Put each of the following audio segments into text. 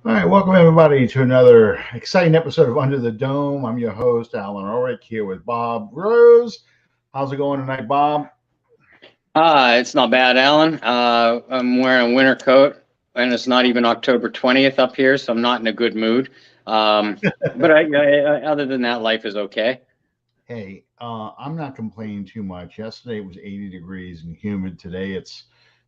All right, welcome everybody to another exciting episode of Under the Dome. I'm your host, Alan Ulrich, here with Bob Rose. How's it going tonight, Bob? It's not bad, Alan. I'm wearing a winter coat, and it's not even October 20th up here, so I'm not in a good mood. But other than that, life is okay. Hey, I'm not complaining too much. Yesterday it was 80 degrees and humid. Today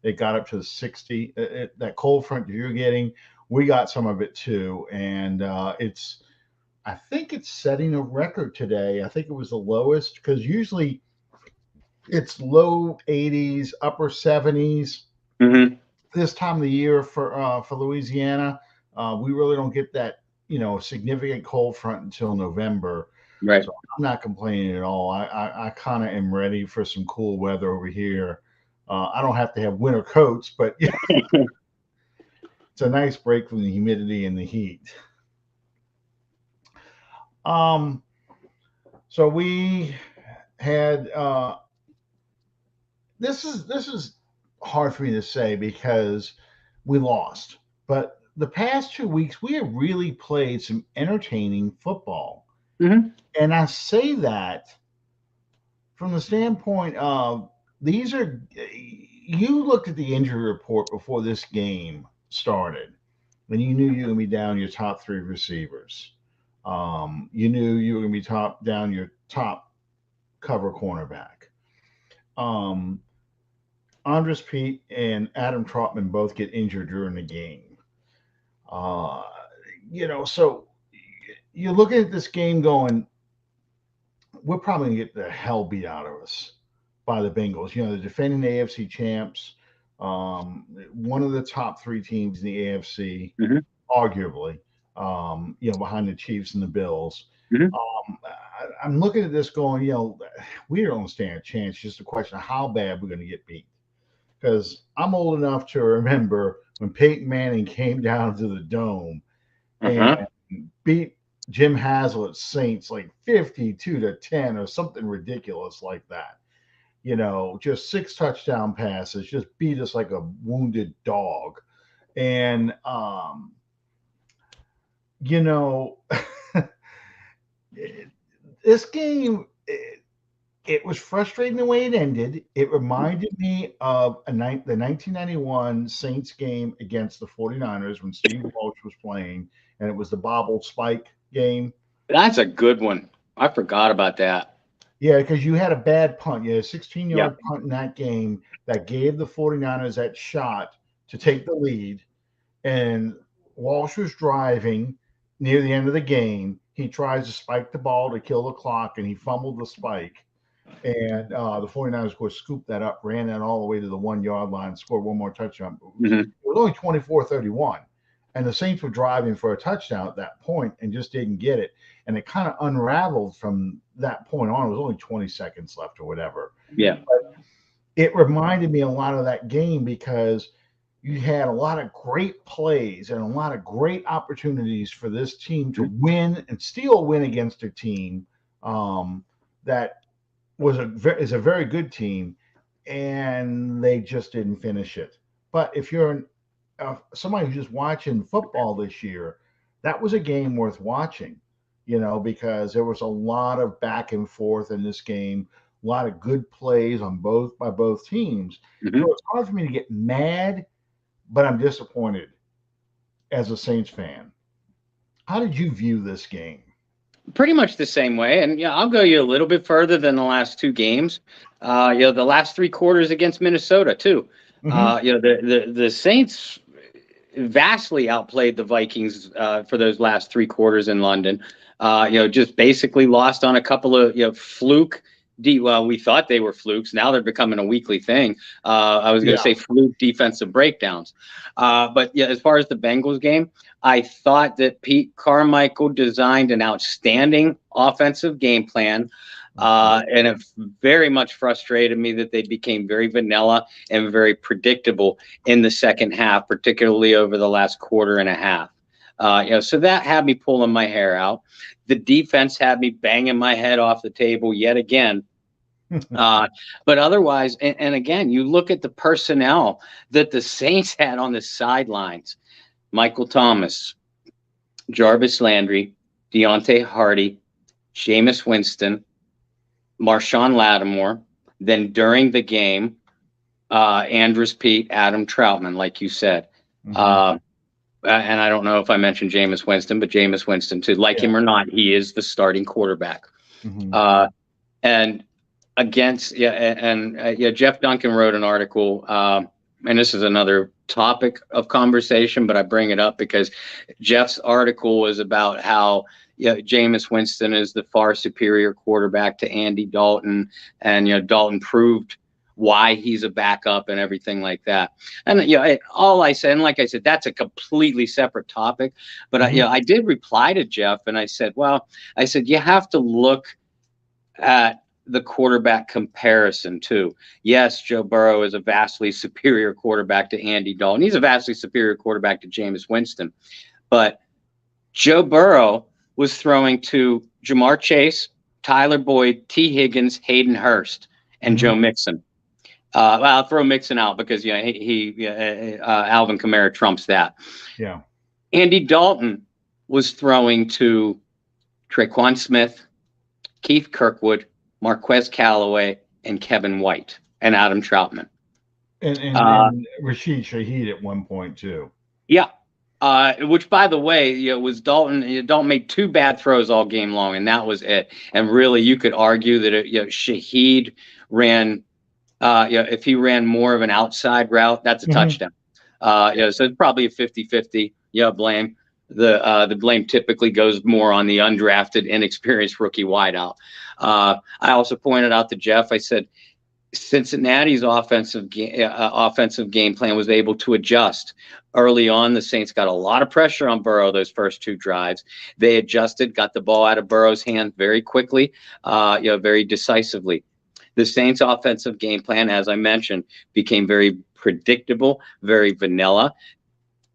it got up to the 60. That cold front that you're getting, we got some of it too, and it's I think it's setting a record today. I think it was the lowest because usually it's low 80s, upper 70s Hmm. this time of the year for Louisiana. We really don't get that significant cold front until November, Right. so I'm not complaining at all. I kind of am ready for some cool weather over here. I don't have to have winter coats, but it's a nice break from the humidity and the heat. Um, so we had this is hard for me to say because we lost. But the past 2 weeks, we have really played some entertaining football. Hmm. And I say that from the standpoint of you looked at the injury report before this game started, and you knew you were going to be down your top three receivers. You knew you were going to be down your top cover cornerback. Um, Andres Pete and Adam Trautman both get injured during the game. Uh, so you're looking at this game going, we're probably going to get the hell beat out of us by the Bengals. The defending AFC champs, one of the top three teams in the AFC, Hmm. arguably, behind the Chiefs and the Bills. Hmm. I'm looking at this going, we don't stand a chance. It's just a question of how bad we're going to get beat. Because I'm old enough to remember when Peyton Manning came down to the dome and Uh-huh. beat Jim Haslett's Saints like 52-10 or something ridiculous like that. Just six touchdown passes, just beat us like a wounded dog. And you know, this game it was frustrating the way it ended. It reminded me of the 1991 Saints game against the 49ers when Steve Walsh was playing, and it was the bobbled spike game. That's a good one. I forgot about that. Yeah, because you had a bad punt. You had a 16 Yeah. yard punt in that game that gave the 49ers that shot to take the lead. And Walsh was driving near the end of the game. He tries to spike the ball to kill the clock, and he fumbled the spike. And the 49ers, of course, scooped that up, ran that all the way to the 1 yard line, scored one more touchdown. Hmm. It was only 24-31. And the Saints were driving for a touchdown at that point and just didn't get it. And it kind of unraveled from that point on. It was only 20 seconds left or whatever. Yeah. It reminded me a lot of that game because you had a lot of great plays and a lot of great opportunities for this team to win and still win against a team that is a very good team, and they just didn't finish it. But if you're somebody who's just watching football this year, that was a game worth watching. Because there was a lot of back and forth in this game, a lot of good plays on both by both teams. Hmm. So it's hard for me to get mad, but I'm disappointed as a Saints fan. How did you view this game? Pretty much the same way. And yeah, I'll go you a little bit further than the last two games. The last three quarters against Minnesota too. Hmm. The Saints vastly outplayed the Vikings for those last three quarters in London. Just basically lost on a couple of fluke. Well, we thought they were flukes. Now they're becoming a weekly thing. I was going to Yeah. say fluke defensive breakdowns. But yeah, as far as the Bengals game, I thought that Pete Carmichael designed an outstanding offensive game plan. And it very much frustrated me that they became very vanilla and very predictable in the second half, particularly over the last quarter and a half. So that had me pulling my hair out. The defense had me banging my head off the table yet again. But otherwise, and again, you look at the personnel that the Saints had on the sidelines. Michael Thomas, Jarvis Landry, Deontay Hardy, Jameis Winston, Marshawn Lattimore. Then during the game, Andrus Peat, Adam Troutman, like you said. Mm-hmm. Uh, and I don't know if I mentioned Jameis Winston, but Jameis Winston too. Like Yeah. him or not, he is the starting quarterback. Mm-hmm. Uh, and against yeah, Jeff Duncan wrote an article, and this is another topic of conversation, but I bring it up because Jeff's article was about how Jameis Winston is the far superior quarterback to Andy Dalton, and Dalton proved why he's a backup and everything like that. And all I said, and like I said, that's a completely separate topic. But Mm-hmm. I did reply to Jeff, and I said, well, I said you have to look at the quarterback comparison too. Yes, Joe Burrow is a vastly superior quarterback to Andy Dalton. He's a vastly superior quarterback to Jameis Winston. But Joe Burrow was throwing to Jamar Chase, Tyler Boyd, T. Higgins, Hayden Hurst, and Mm-hmm. Joe Mixon. Well, I'll throw Mixon out because Alvin Kamara trumps that. Yeah. Andy Dalton was throwing to Traquan Smith, Keith Kirkwood, Marquez Callaway, and Kevin White, and Adam Troutman. And Rashid Shaheed at one point too. Yeah. Which, by the way, was Dalton. Dalton made 2 bad throws all game long, and that was it. And really, you could argue that Shaheed ran, if he ran more of an outside route, that's a Mm-hmm. touchdown. So it's probably a 50-50. Blame. The blame typically goes more on the undrafted, inexperienced rookie wideout. I also pointed out to Jeff, I said, Cincinnati's offensive game plan was able to adjust. Early on, the Saints got a lot of pressure on Burrow those first 2 drives. They adjusted, got the ball out of Burrow's hand very quickly, very decisively. The Saints' offensive game plan, as I mentioned, became very predictable, very vanilla.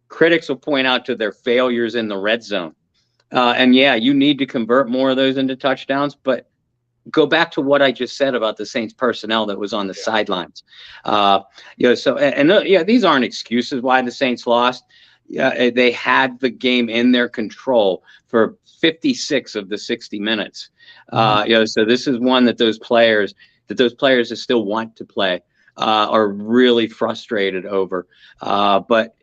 Critics will point out to their failures in the red zone. And you need to convert more of those into touchdowns, but go back to what I just said about the Saints personnel that was on the sidelines. These aren't excuses why the Saints lost. They had the game in their control for 56 of the 60 minutes. So this is one that those players that still want to play are really frustrated over. But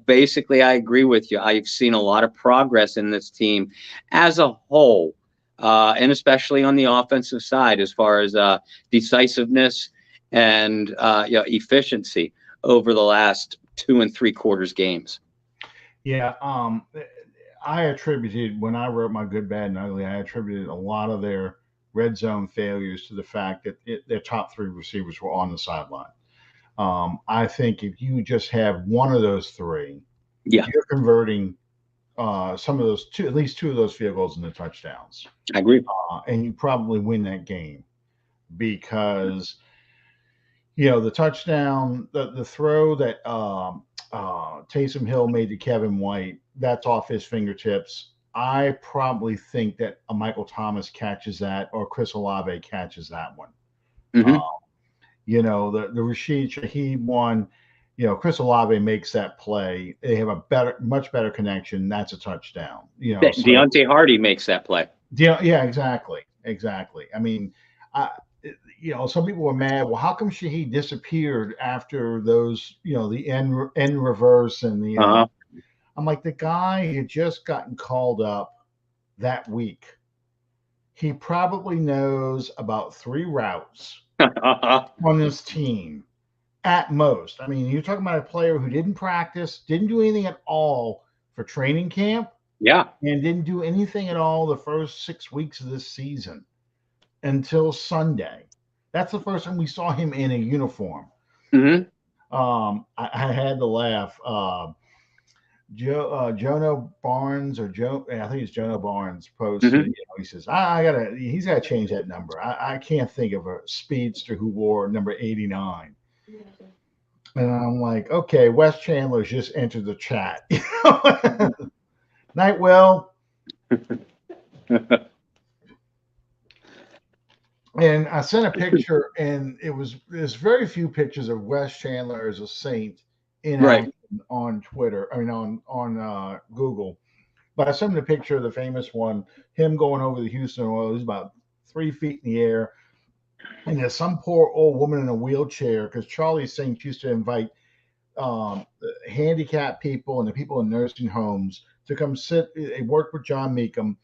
basically, I agree with you. I've seen a lot of progress in this team as a whole. And especially on the offensive side, as far as decisiveness and efficiency over the last 2 3/4 games. Yeah. I attributed, when I wrote my good, bad, and ugly, I attributed a lot of their red zone failures to the fact that their top 3 receivers were on the sideline. I think if you just have one of those 3, you're converting some of those at least 2 of those field goals into touchdowns. I agree. And you probably win that game because, the touchdown, the throw that Taysom Hill made to Kevin White, that's off his fingertips. I probably think that a Michael Thomas catches that, or Chris Olave catches that one. Mm-hmm. The Rashid Shaheed one, Chris Olave makes that play. They have a much better connection. That's a touchdown. Deontay Hardy makes that play. Yeah, exactly. I mean, some people were mad. Well, how come Shaheed disappeared after those? The end reverse and the. I'm like, the guy had just gotten called up that week. He probably knows about 3 routes on this team at most. I mean, you're talking about a player who didn't practice, didn't do anything at all for training camp. Yeah. And didn't do anything at all the first 6 weeks of this season until Sunday. That's the first time we saw him in a uniform. Mm-hmm. I had to laugh. Jono Barnes, I think it's Jono Barnes, posted. Mm-hmm. He says, he's got to change that number. I can't think of a speedster who wore number 89. And I'm like, okay, Wes Chandler's just entered the chat. Night, Will. And I sent a picture, and there's very few pictures of Wes Chandler as a Saint in action on Twitter. I mean, on Google. But I sent him the picture of the famous one, him going over the Houston Oilers, about 3 feet in the air, and there's some poor old woman in a wheelchair because Charlie's saying she used to invite handicapped people and the people in nursing homes to come sit. They worked with John Meekum.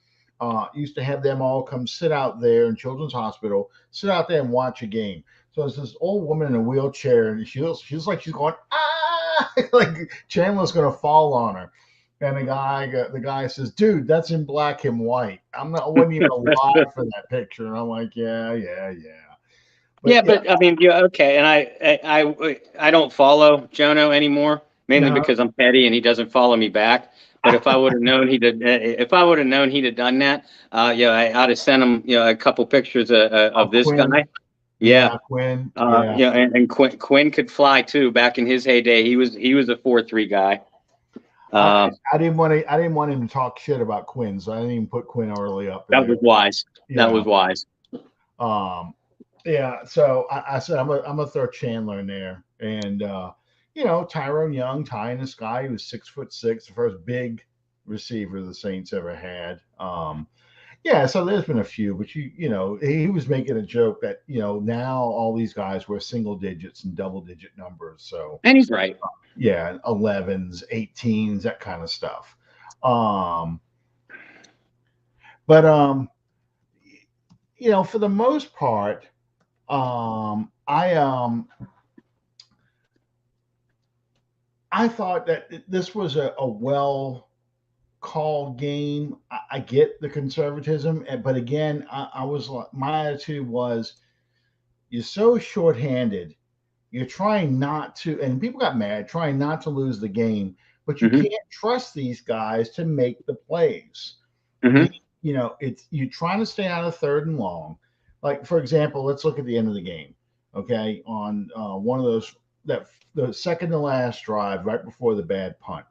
Used to have them all come sit out there in Children's Hospital, sit out there and watch a game. So it's this old woman in a wheelchair, and she's like she's going ah, like Chandler's gonna fall on her. And the guy says, "Dude, that's in black and white. I wasn't even alive for that picture." And I'm like, "Yeah, yeah, yeah." But Yeah, yeah, but I mean, yeah, okay. And I don't follow Jono anymore, mainly yeah. because I'm petty and he doesn't follow me back. But if I would have known if I would have known he'd have done that, yeah, I'd have sent him, a couple pictures Oh, of this Quinn. guy. Yeah, Yeah, Quinn. Yeah. and Quinn could fly too. Back in his heyday, he was a 4-3 guy. I, Um, I didn't want him to talk shit about Quinn, so I didn't even put Quinn early up in that there. was wise. That Yeah. was wise. Yeah. So I said I'm gonna throw Chandler in there, and Tyrone Young, tie in the sky. He was 6'6", the first big receiver the Saints ever had. Yeah, so there's been a few, but he was making a joke that now all these guys were single digits and double digit numbers. So And he's right. yeah, 11s, 18s, that kind of stuff. Um, but for the most part, I thought that this was a well called game. I get the conservatism, but again, I was like, my attitude was, you're so shorthanded. You're trying not to, and people got mad, trying not to lose the game, but you Hmm. can't trust these guys to make the plays. Hmm. It's you trying to stay out of third and long. Like for example, let's look at the end of the game. Okay, on one of those that the second to last drive right before the bad punt,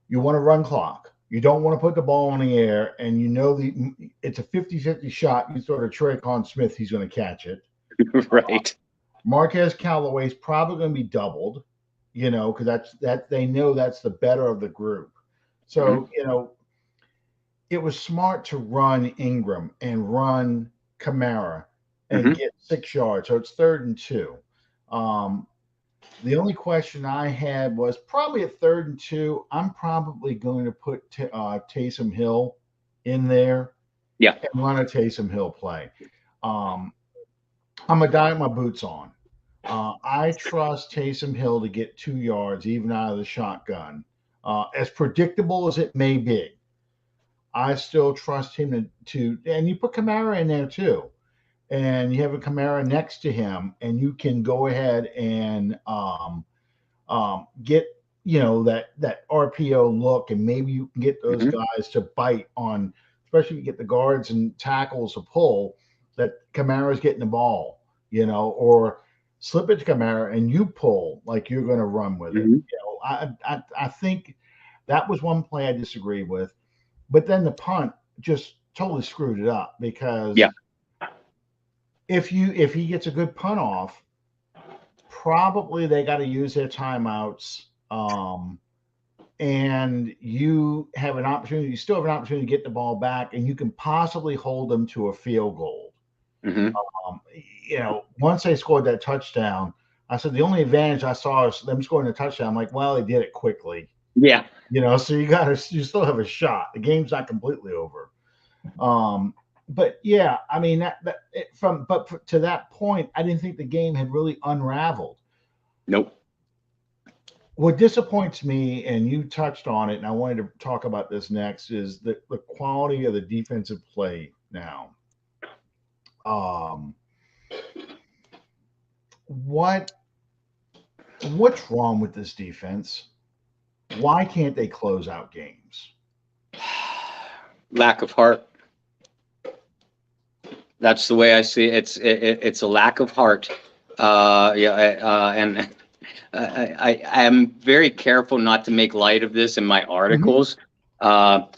you want to run clock. You don't want to put the ball in the air, and it's a 50-50 shot. You throw to Traycon Smith, he's going to catch it. Right. Marquez Callaway's probably going to be doubled, because they know that's the better of the group. Hmm. So, it was smart to run Ingram and run Kamara and Hmm. get 6 yards. So it's 3rd and 2. The only question I had was probably at 3rd and 2. I'm probably going to put Taysom Hill in there Yeah. and run a Taysom Hill play. Um, I'm a die with my boots on. I trust Taysom Hill to get 2 yards even out of the shotgun. As predictable as it may be, I still trust him and you put Kamara in there too. And you have a Kamara next to him, and you can go ahead and get that RPO look, and maybe you can get those Hmm. guys to bite on, especially if you get the guards and tackles to pull that Kamara's getting the ball, or slip it to Kamara and you pull like you're going to run with it. Hmm. I think that was one play I disagree with, but then the punt just totally screwed it up Yeah. because if he gets a good punt off, probably they got to use their timeouts. And you have an opportunity, you still have an opportunity to get the ball back, and you can possibly hold them to a field goal. Hmm. Um, Once they scored that touchdown, I said the only advantage I saw is them scoring a touchdown. I'm like, well, they did it quickly, Yeah. so you still have a shot. The game's not completely over. But yeah, I mean to that point, I didn't think the game had really unraveled. Nope. What disappoints me, and you touched on it, and I wanted to talk about this next, is the quality of the defensive play now. Um, what what's wrong with this defense? Why can't they close out games? Lack of heart. That's the way I see it. It's a lack of heart. And I am very careful not to make light of this in my Mhm. articles. But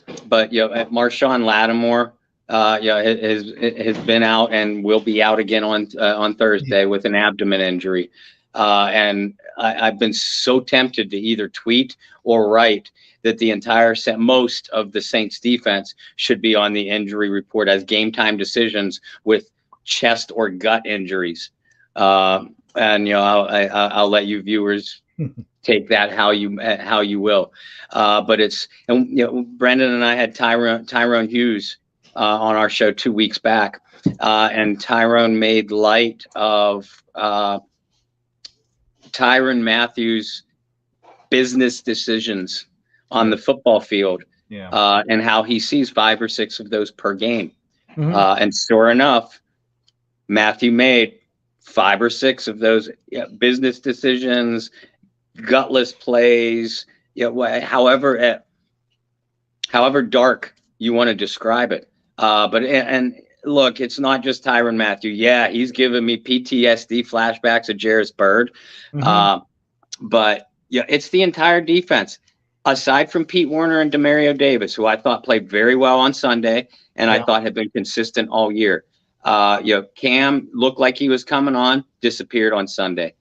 Marshawn Lattimore, has been out and will be out again on Thursday with an abdomen injury. And I've been so tempted to either tweet or write that the entire most of the Saints defense should be on the injury report as game time decisions with chest or gut injuries. And I'll let you viewers take that how you will. But it's, and Brendan and I had Tyrone Hughes on our show 2 weeks back, and Tyrone made light of Tyrann Mathieu's business decisions on the football field, and how he sees 5 or 6 of those per game. And sure enough, Mathieu made 5 or 6 of those business decisions, gutless plays, however dark you want to describe it. But look, it's not just Tyrann Mathieu. Yeah, he's giving me PTSD flashbacks of Jarris Byrd. But it's the entire defense. Aside from Pete Werner and Demario Davis, who I thought played very well on Sunday, and I thought had been consistent all year. Cam looked like he was coming on, disappeared on Sunday.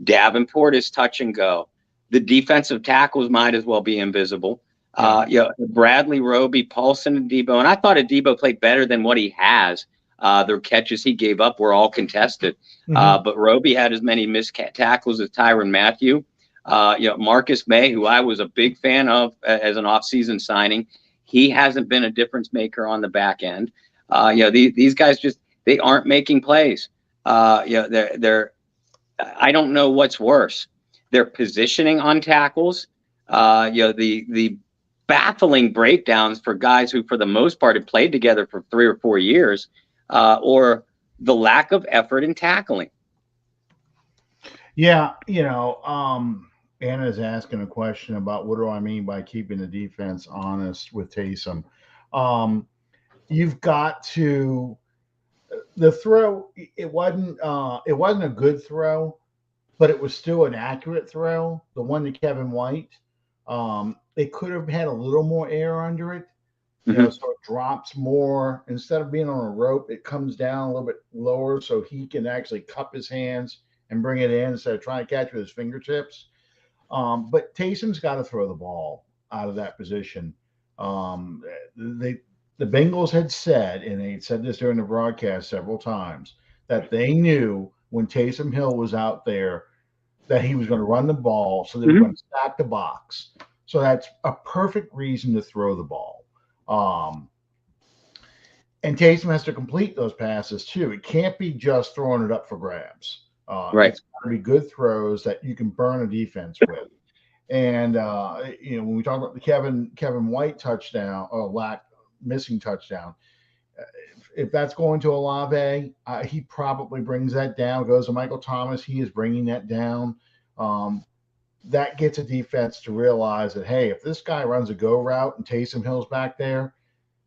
Davenport is touch and go. The defensive tackles might as well be invisible. Bradley, Roby, Paulson, and Debo. And I thought Debo played better than what he has. The catches he gave up were all contested. But Roby had as many missed tackles as Tyrann Mathieu. Marcus May, who I was a big fan of as an offseason signing, he hasn't been a difference maker on the back end. These guys they aren't making plays. They're I don't know what's worse. Their positioning on tackles, the baffling breakdowns for guys who, for the most part, have played together for 3 or 4 years, or the lack of effort in tackling. Yeah, Anna's asking a question about what do I mean by keeping the defense honest with Taysom. You've got to. The throw, it wasn't a good throw, but it was still an accurate throw. The one to Kevin White, it could have had a little more air under it, so it drops more. Instead of being on a rope, it comes down a little bit lower, so he can actually cup his hands and bring it in instead of trying to catch with his fingertips. But Taysom's got to throw the ball out of that position. The Bengals had said, and they said this during the broadcast several times, that they knew when Taysom Hill was out there that he was going to run the ball, so they were going to stack the box. So that's a perfect reason to throw the ball. And Taysom has to complete those passes too. It can't be just throwing it up for grabs. It's got to be good throws that you can burn a defense with. And when we talk about the Kevin White touchdown or missing touchdown, if that's going to Olave, he probably brings that down. Goes to Michael Thomas, he is bringing that down. That gets a defense to realize that, hey, if this guy runs a go route and Taysom Hill's back there,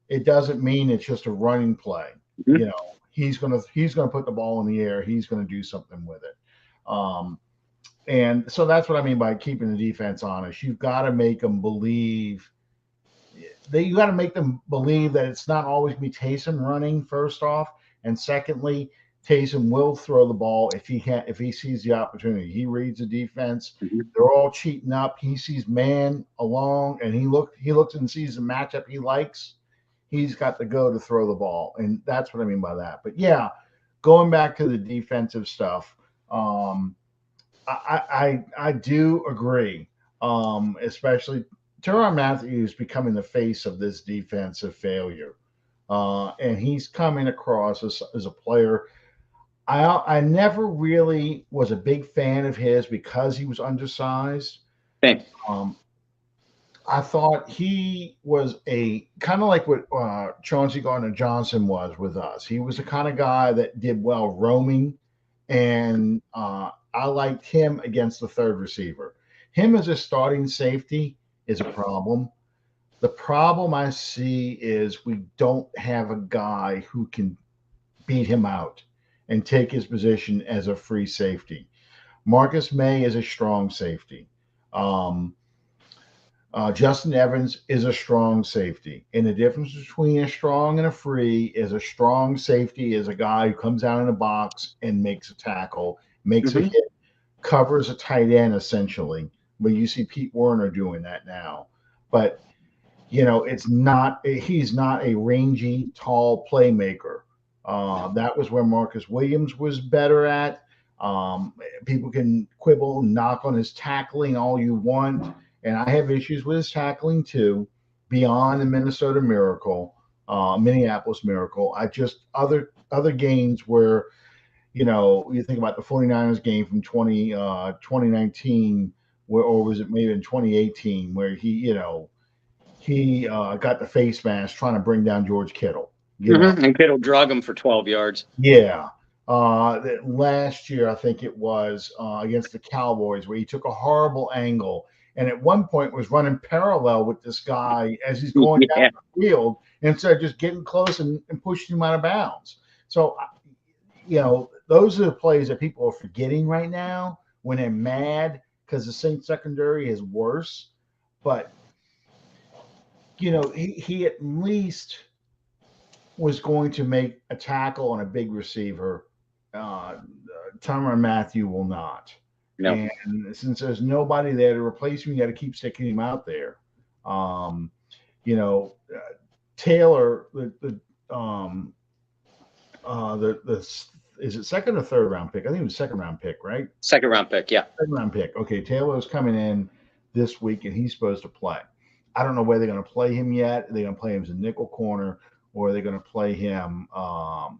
it doesn't mean it's just a running play. He's gonna put the ball in the air. He's gonna do something with it. And so that's what I mean by keeping the defense honest. You've got to make them believe. You got to make them believe that it's not always be Taysom running, first off, and secondly, Taysom will throw the ball if he sees the opportunity. He reads the defense. They're all cheating up. He sees man along, and he looks and sees the matchup he likes. He's got to go to throw the ball, and that's what I mean by that. But yeah, going back to the defensive stuff, I do agree, especially Tyrann Mathieu is becoming the face of this defensive failure, and he's coming across as a player. I never really was a big fan of his because he was undersized. Thanks. I thought he was a kind of like what Chauncey Gardner-Johnson was with us. He was the kind of guy that did well roaming, and I liked him against the third receiver. Him as a starting safety is a problem. The problem I see is we don't have a guy who can beat him out and take his position as a free safety. Marcus May is a strong safety. Justin Evans is a strong safety. And the difference between a strong and a free is a strong safety is a guy who comes out in the box and makes a tackle, makes a hit, covers a tight end essentially. But you see Pete Werner doing that now. but it's not. He's not a rangy, tall playmaker. That was where Marcus Williams was better at. Um, People can quibble and knock on his tackling all you want, and I have issues with his tackling too. Beyond the Minneapolis Miracle, I just other games where you think about the 49ers game from 2019, where, or was it maybe in 2018, where he got the face mask trying to bring down George Kittle. And Kittle drug him for 12 yards. Yeah. Last year, I think it was against the Cowboys, where he took a horrible angle and at one point was running parallel with this guy as he's going down Yeah. the field instead of just getting close and pushing him out of bounds. So, those are the plays that people are forgetting right now when they're mad because the Saints secondary is worse. But, he at least was going to make a tackle on a big receiver. Tyrann Mathieu will not. No. And since there's nobody there to replace him, you got to keep sticking him out there. Um, Taylor, the is it second or third round pick? I think it was second round pick, right? Second round pick, yeah. Second round pick. Okay, Taylor's coming in this week, and he's supposed to play. I don't know where they're going to play him yet. They're going to play him as a nickel corner, or they're going to play him, on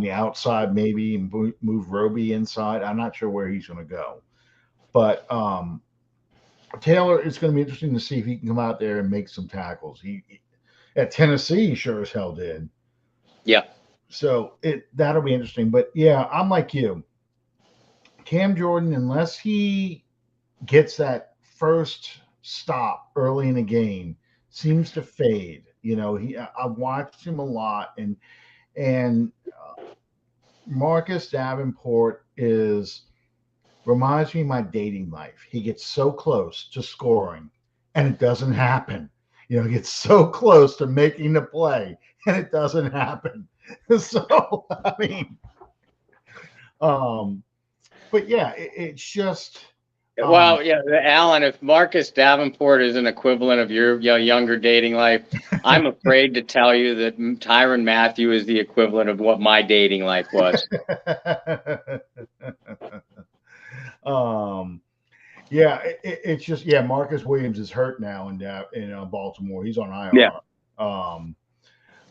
the outside maybe and move Roby inside. I'm not sure where he's going to go. But Taylor, it's going to be interesting to see if he can come out there and make some tackles. He at Tennessee, he sure as hell did. Yeah. So that'll be interesting. But yeah, I'm like you. Cam Jordan, unless he gets that first stop early in the game, seems to fade. I've watched him a lot, and Marcus Davenport reminds me of my dating life. He gets so close to scoring, and it doesn't happen. He gets so close to making the play, and it doesn't happen. So I mean, but yeah, it's just. Well, yeah, Alan, if Marcus Davenport is an equivalent of your younger dating life, I'm afraid to tell you that Tyrann Mathieu is the equivalent of what my dating life was. Yeah, it's just, Marcus Williams is hurt now in Baltimore. He's on IR. Yeah.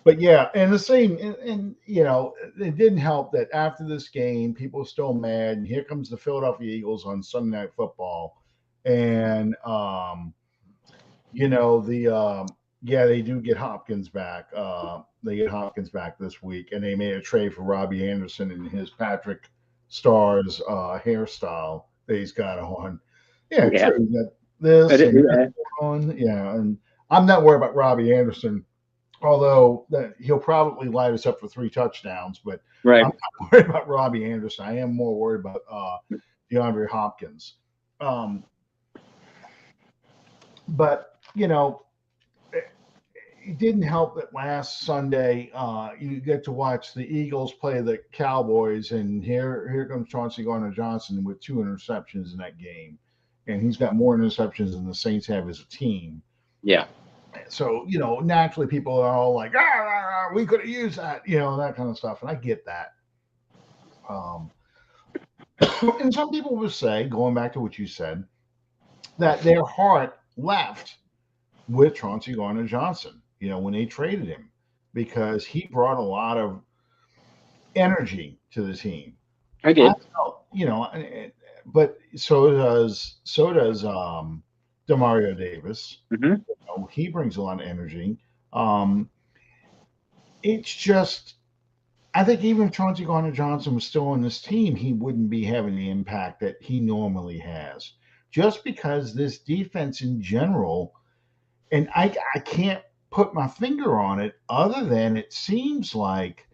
But yeah, and the same, and it didn't help that after this game, people are still mad. And here comes the Philadelphia Eagles on Sunday Night Football, and they do get Hopkins back. They get Hopkins back this week, and they made a trade for Robbie Anderson and his Patrick Stars hairstyle that he's got on. Yeah, true. That this and that on. Yeah, and I'm not worried about Robbie Anderson. Although he'll probably light us up for 3 touchdowns, but right. I'm not worried about Robbie Anderson. I am more worried about DeAndre Hopkins. But it didn't help that last Sunday you get to watch the Eagles play the Cowboys, and here comes Chauncey Gardner-Johnson with 2 interceptions in that game, and he's got more interceptions than the Saints have as a team. Yeah. So, naturally people are all like, we could have used that, that kind of stuff. And I get that. And some people will say, going back to what you said, that their heart left with Chauncey Gardner-Johnson, when they traded him, because he brought a lot of energy to the team. I did. But so does Demario Davis. Mm-hmm. He brings a lot of energy. It's just, I think even if Chauncey Gardner-Johnson was still on this team, he wouldn't be having the impact that he normally has. Just because this defense in general, and I can't put my finger on it other than it seems like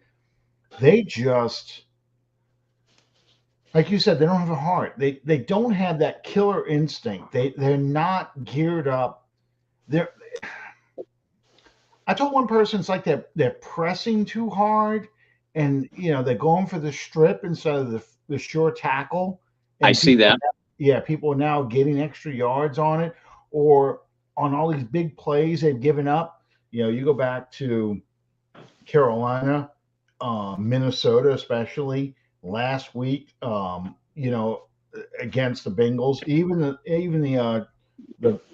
they just, like you said, they don't have a heart. They don't have that killer instinct. They're not geared up. I told one person it's like they're pressing too hard, and they're going for the strip instead of the sure tackle. And I see that. People are now getting extra yards on it, or on all these big plays they've given up. You go back to Carolina, Minnesota, especially last week. Against the Bengals, even the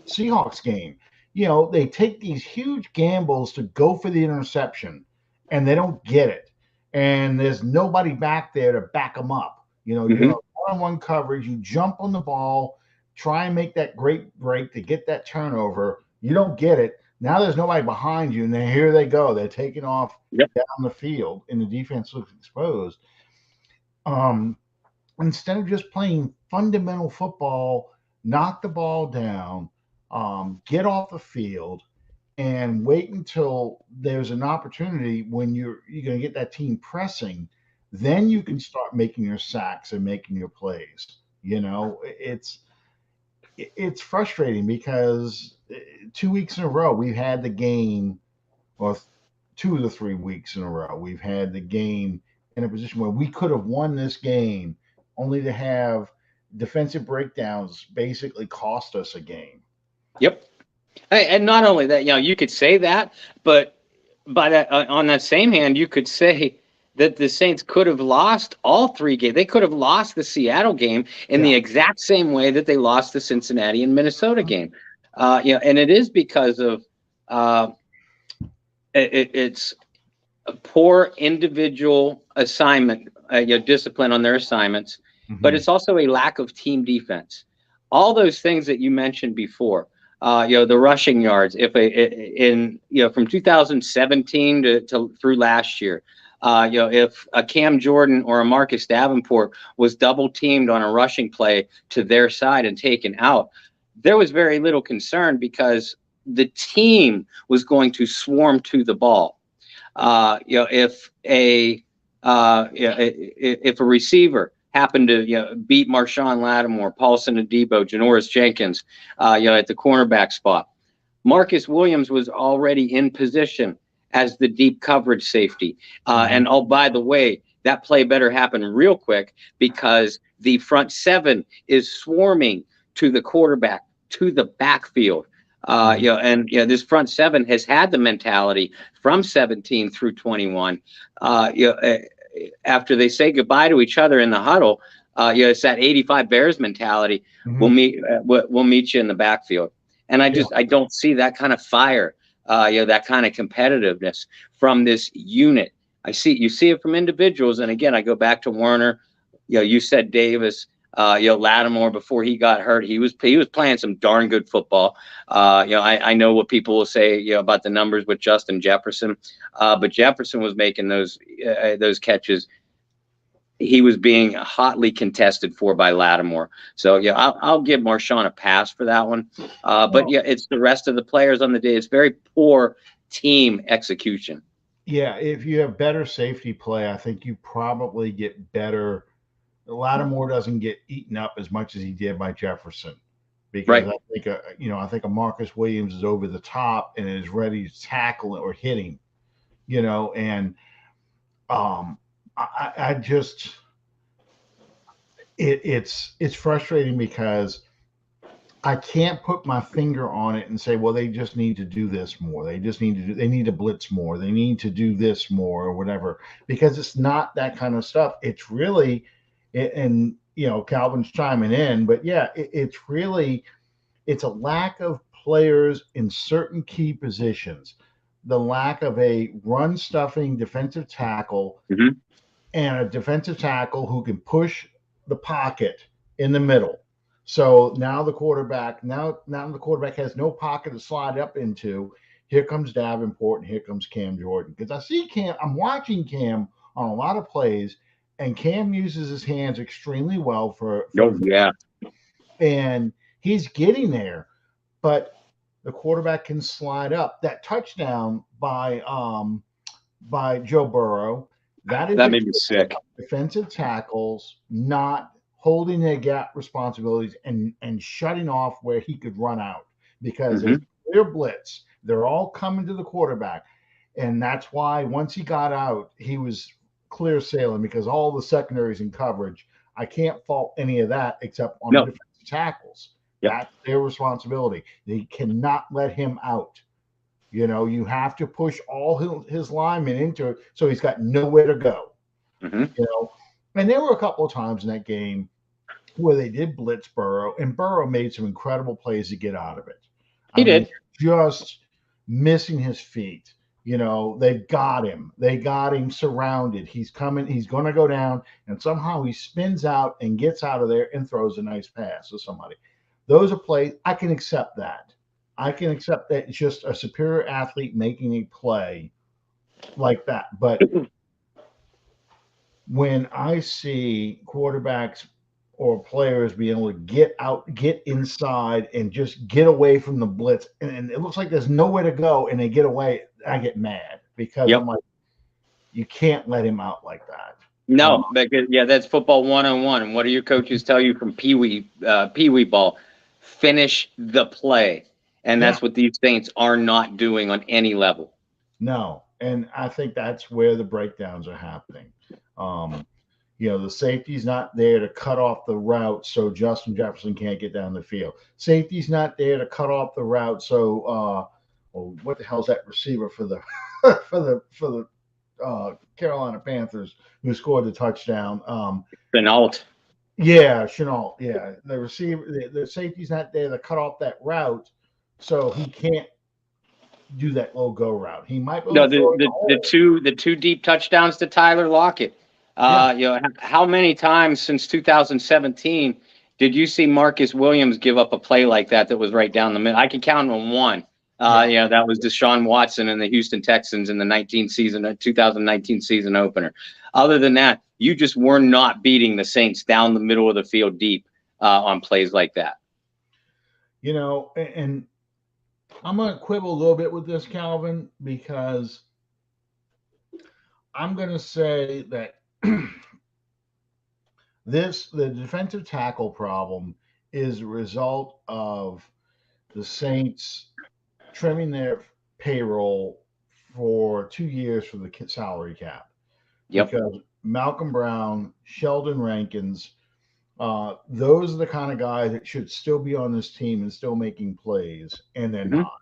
Seahawks game. They take these huge gambles to go for the interception, and they don't get it. And there's nobody back there to back them up. You're in Hmm. a one-on-one coverage. You jump on the ball, try and make that great break to get that turnover. You don't get it. Now there's nobody behind you, and then here they go. They're taking off Yep. down the field, and the defense looks exposed. Um, Instead of just playing fundamental football, knock the ball down, get off the field, and wait until there's an opportunity when you're going to get that team pressing. Then you can start making your sacks and making your plays. It's frustrating because 2 weeks in a row we've had the game, or 2 to 3 weeks in a row we've had the game in a position where we could have won this game, only to have defensive breakdowns basically cost us a game. Yep. And not only that, you could say that, but by that, on that same hand, you could say that the Saints could have lost all three games. They could have lost the Seattle game in Yeah. the exact same way that they lost the Cincinnati and Minnesota game. And it is because of uh, it's a poor individual assignment, discipline on their assignments, but Mm-hmm. it's also a lack of team defense. All those things that you mentioned before, the rushing yards, if from 2017 to through last year, if a Cam Jordan or a Marcus Davenport was double teamed on a rushing play to their side and taken out, there was very little concern because the team was going to swarm to the ball. If if a receiver happened to beat Marshawn Lattimore, Paulson Adebo, Janoris Jenkins, at the cornerback spot, Marcus Williams was already in position as the deep coverage safety. Mm-hmm. And oh, by the way, that play better happen real quick because the front seven is swarming to the quarterback, to the backfield. Mm-hmm. This front seven has had the mentality from 17 through 21. After they say goodbye to each other in the huddle, it's that 85 Bears mentality. Mm-hmm. We'll meet you in the backfield. And Yeah. I don't see that kind of fire, that kind of competitiveness from this unit. You see it from individuals. And again, I go back to Warner. You said Davis, Lattimore before he got hurt. He was playing some darn good football. I know what people will say, about the numbers with Justin Jefferson, but Jefferson was making those catches. He was being hotly contested for by Lattimore. So I'll give Marshawn a pass for that one. But Well, yeah, it's the rest of the players on the day. It's very poor team execution. yeah, if you have better safety play, I think you probably get better. Lattimore doesn't get eaten up as much as he did by Jefferson, because Right. I think a Marcus Williams is over the top and is ready to tackle or hit him. And I just it's frustrating because I can't put my finger on it and say, well, they just need to do this more. They need to blitz more. They need to do this more or whatever, because it's not that kind of stuff. It's really, and Calvin's chiming in, but yeah, it's a lack of players in certain key positions, the lack of a run stuffing defensive tackle, Hmm. and a defensive tackle who can push the pocket in the middle. So now the quarterback has no pocket to slide up into. Here comes Davenport and here comes Cam Jordan. Because I'm watching Cam on a lot of plays, and Cam uses his hands extremely well Oh yeah. and he's getting there, but the quarterback can slide up. That touchdown by Joe Burrow, that is That a made me case of sick. defensive tackles not holding their gap responsibilities and shutting off where he could run out, because there's Hmm. a clear blitz. They're all coming to the quarterback. And that's why once he got out, he was clear sailing, because all the secondaries in coverage, I can't fault any of that except on the No, defensive tackles. Yep. That's their responsibility. They cannot let him out. You have to push all his linemen into it so he's got nowhere to go. Hmm. You know, and there were a couple of times in that game where they did blitz Burrow, and Burrow made some incredible plays to get out of it. He I mean, did. just missing his feet. They've got him. They got him surrounded. He's coming. He's going to go down, and somehow he spins out and gets out of there and throws a nice pass to somebody. Those are plays. I can accept that. I can accept that it's just a superior athlete making a play like that. But when I see quarterbacks or players being able to get out, get inside, and just get away from the blitz, and it looks like there's nowhere to go, and they get away, I get mad because I'm Yep. like, you can't let him out like that. No, because yeah, that's football 101. And what do your coaches tell you from pee wee ball? Finish the play, and Yeah, that's what these Saints are not doing on any level. no, and I think that's where the breakdowns are happening. Um, the safety's not there to cut off the route so Justin Jefferson can't get down the field. Safety's not there to cut off the route so well, what the hell's that receiver for the Carolina Panthers who scored the touchdown? Penalt. Yeah, Chenault. Yeah, the receiver, the safety's not there to cut off that route, so he can't do that low go route. He might be able No, to throw it in the the hole. two deep touchdowns to Tyler Lockett. Yeah, How many times since 2017 did you see Marcus Williams give up a play like that was right down the middle? I can count on one. yeah. That was Deshaun Watson and the Houston Texans in the 2019 season opener. Other than that, you just were not beating the Saints down the middle of the field deep on plays like that. And I'm going to quibble a little bit with this, Calvin, because I'm going to say that the defensive tackle problem is a result of the Saints trimming their payroll for 2 years for the salary cap Yep. because Malcolm Brown, Sheldon Rankins, those are the kind of guys that should still be on this team and still making plays, and they're Hmm. not.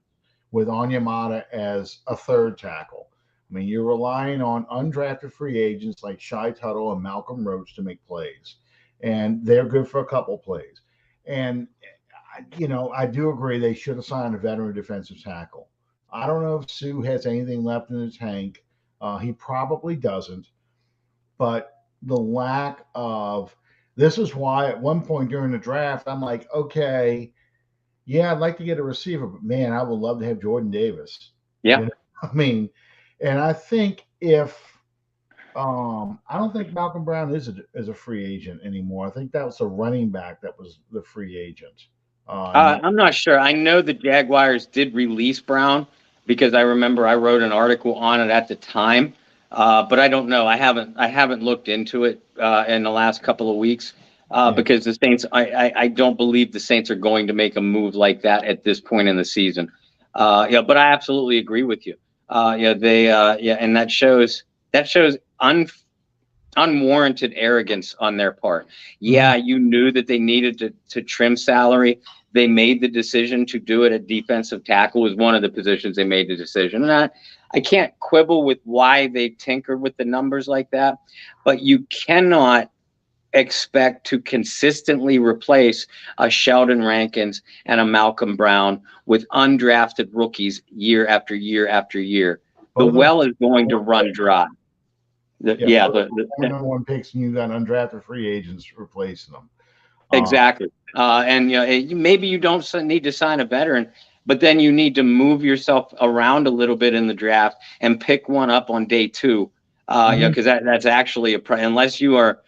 With Onyemata as a third tackle. I mean, you're relying on undrafted free agents like Shy Tuttle and Malcolm Roach to make plays, and they're good for a couple plays. And I do agree they should have signed a veteran defensive tackle. I don't know if Sue has anything left in the tank. He probably doesn't, but the lack of this is why at one point during the draft, I'm like, okay, yeah, I'd like to get a receiver, but man, I would love to have Jordan Davis. You Yep. know, I mean, and I think if I don't think Malcolm Brown is a free agent anymore. I think that was a running back that was the free agent. Not I'm not sure. I know the Jaguars did release Brown because I remember I wrote an article on it at the time, but I don't know. I haven't looked into it in the last couple of weeks yeah, because the Saints. I don't believe the Saints are going to make a move like that at this point in the season. Yeah, but I absolutely agree with you. And that shows unwarranted arrogance on their part. hmm Yeah, you knew that they needed to trim salary. They made the decision to do it at defensive tackle was one of the positions they made the decision. And I can't quibble with why they tinkered with the numbers like that, but you cannot expect to consistently replace a Sheldon Rankins and a Malcolm Brown with undrafted rookies year after year after year. The both of them well is going to were run dry. yeah, Yeah, both of them were number one picks, and you got undrafted free agents replacing them. Uh, exactly. And maybe you don't need to sign a veteran, but then you need to move yourself around a little bit in the draft and pick one up on day two. mhm. Because that's actually unless you are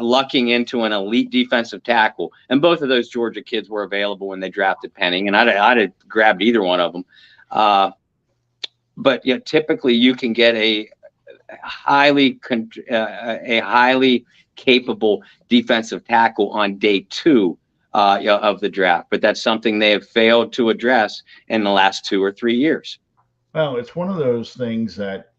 lucking into an elite defensive tackle, and both of those Georgia kids were available when they drafted Penning, and I'd have grabbed either one of them. But typically you can get a highly capable defensive tackle on day two of the draft. But that's something they have failed to address in the last 2 or 3 years. Well, it's one of those things that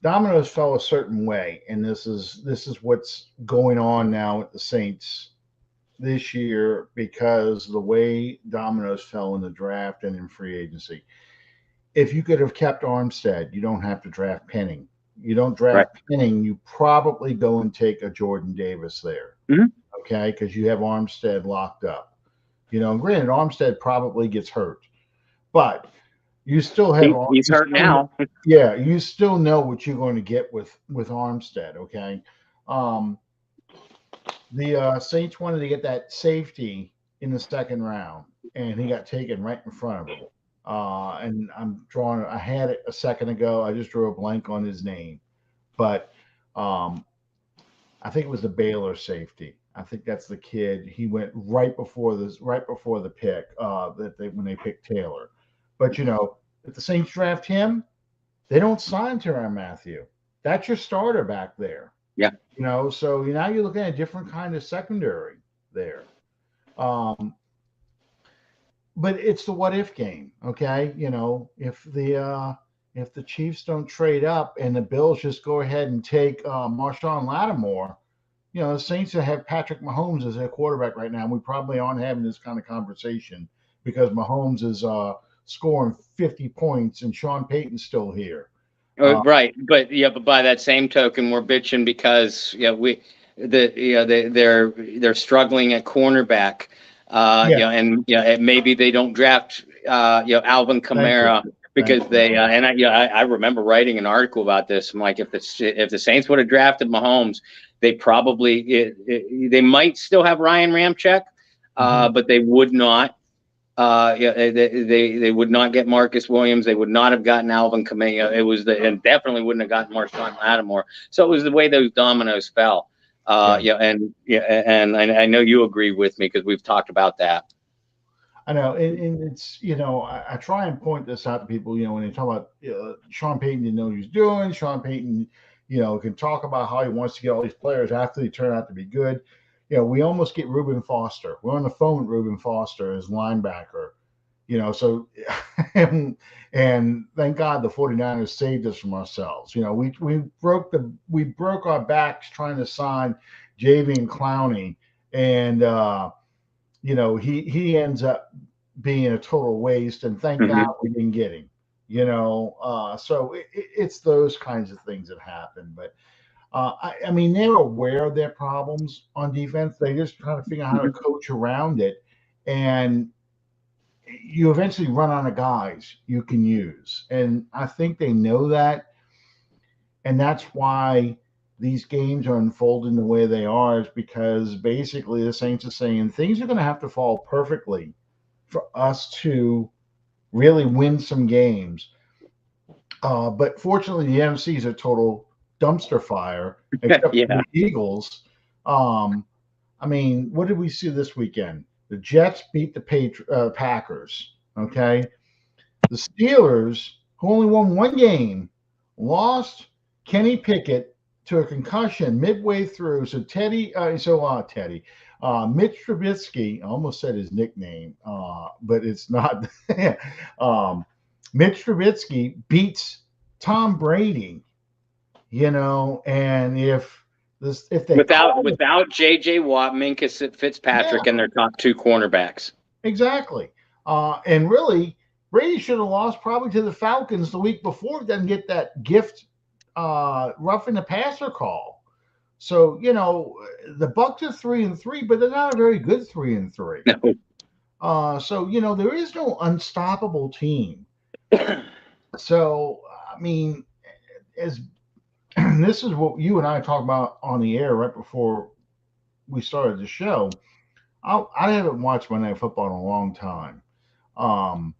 dominoes fell a certain way, and this is what's going on now with the Saints this year because the way dominoes fell in the draft and in free agency. If you could have kept Armstead, you don't have to draft Penning. You don't Right. draft Penning, you probably go and take a Jordan Davis there, Mhm. okay? Because you have Armstead locked up. Granted, Armstead probably gets hurt, but you still have He's you hurt still now. yeah, you still know what you're going to get with Armstead, okay? Um, the Saints wanted to get that safety in the second round, and he got taken right in front of him. And I had it a second ago. I just drew a blank on his name, but um, I think it was the Baylor safety. I think that's the kid. He went right before the pick when they picked Taylor. But if the Saints draft him, they don't sign Tyrann Mathieu. That's your starter back there. Yeah. So now you're looking at a different kind of secondary there. Um, but it's the what if game, okay? If the Chiefs don't trade up and the Bills just go ahead and take Marshawn Lattimore, the Saints have Patrick Mahomes as their quarterback right now. We probably aren't having this kind of conversation because Mahomes is scoring 50 points and Sean Payton's still here. Right, but by that same token, we're bitching because they're struggling at cornerback, Yeah, and and maybe they don't draft Alvin thank you, Kamara thank because you. they and I remember writing an article about this. I'm like, if the Saints would have drafted Mahomes, they probably they might still have Ryan Ramczyk, Mhm. but they would not. They would not get Marcus Williams. They would not have gotten Alvin Kamara. And definitely wouldn't have gotten Marshawn Lattimore. So it was the way those dominoes fell. Yeah, And I know you agree with me because we've talked about that. I know, and it's I try and point this out to people. When they talk about Sean Payton didn't know what he was doing. Sean Payton, can talk about how he wants to get all these players after they turn out to be good. We almost get Reuben Foster. We're on the phone with Reuben Foster as linebacker. So and thank God the 49ers saved us from ourselves. We broke our backs trying to sign Javian Clowney, and he ends up being a total waste, and thank God Mm-hmm. we didn't get him. So it's those kinds of things that happen. But I mean, they're aware of their problems on defense. They just try to figure out how to coach around it, and you eventually run out of guys you can use. And I think they know that, and that's why these games are unfolding the way they are. Is because basically the Saints are saying things are going to have to fall perfectly for us to really win some games. But fortunately, the NFC is a total dumpster fire, except for Yeah. the Eagles. Um, I mean, what did we see this weekend? The Jets beat the Packers. Okay, the Steelers, who only won one game, lost Kenny Pickett to a concussion midway through. So Teddy, Mitch Trubisky, I almost said his nickname, but it's not. um, Mitch Trubisky beats Tom Brady, and if they call it, Without J.J. Watt, Minka yeah, Fitzpatrick, and their top two cornerbacks. exactly. And really, Brady should have lost probably to the Falcons the week before. Doesn't get that gift roughing the passer call. So the Bucks are 3-3, but they're not a very good 3-3. No. So there is no unstoppable team. So I mean, as this is what you and I talked about on the air right before we started the show. I haven't watched Monday Night Football in a long time. Um,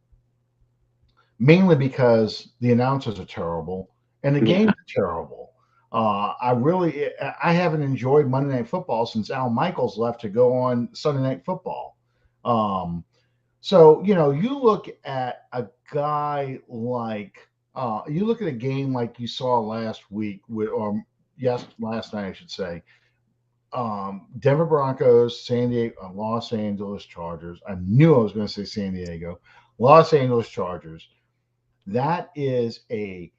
Mainly because the announcers are terrible and the games Yeah. are terrible. I haven't enjoyed Monday Night Football since Al Michaels left to go on Sunday Night Football. Um, so you look at a guy like you look at a game like you saw last week last night I should say. Denver Broncos, Los Angeles Chargers. I knew I was going to say San Diego, Los Angeles Chargers. That is a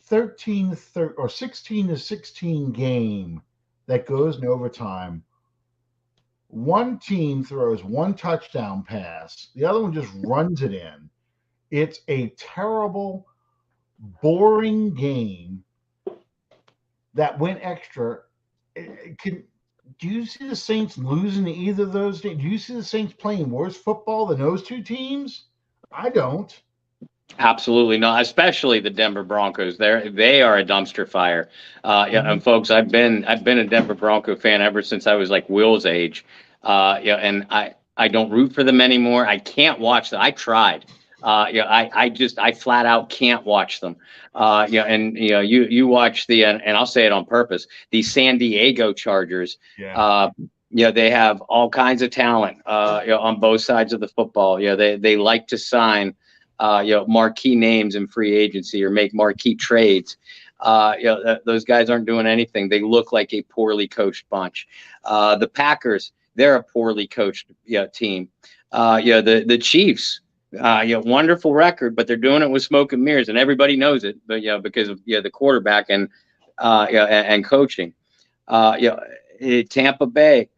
13 or 16-16 game that goes in overtime one team throws one touchdown pass, the other one just runs it in. It's a terrible, boring game that went extra. Do you see the Saints losing to either of those teams? Do you see the Saints playing worse football than those two teams? I don't. Absolutely not, especially the Denver Broncos. They are a dumpster fire. Yeah, and folks, I've been a Denver Bronco fan ever since I was like Will's age. Yeah, and I don't root for them anymore. I can't watch them. I tried. Yeah, I flat out can't watch them. Yeah, and you watch and I'll say it on purpose. The San Diego Chargers. Yeah. They have all kinds of talent. On both sides of the football. They like to sign marquee names in free agency or make marquee trades. Those guys aren't doing anything. They look like a poorly coached bunch. The Packers, they're a poorly coached team. The Chiefs, wonderful record, but they're doing it with smoke and mirrors, and everybody knows it. But because of the quarterback and coaching. Tampa Bay.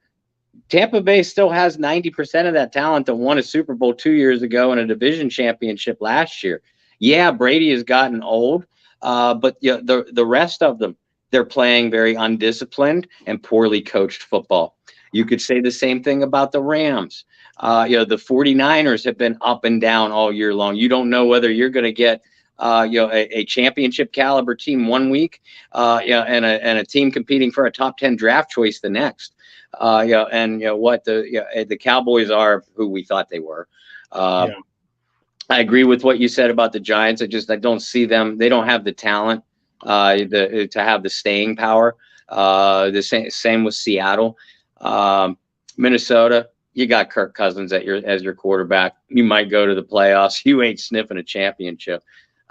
Tampa Bay still has 90% of that talent that won a Super Bowl 2 years ago and a division championship last year. Yeah, Brady has gotten old, but the rest of them, they're playing very undisciplined and poorly coached football. You could say the same thing about the Rams. The 49ers have been up and down all year long. You don't know whether you're going to get a championship caliber team one week, and a team competing for a top 10 draft choice the next. What the Cowboys are who we thought they were. I agree with what you said about the Giants. I don't see them. They don't have the talent to have the staying power. The same with Seattle. Minnesota, you got Kirk Cousins as your quarterback. You might go to the playoffs. You ain't sniffing a championship.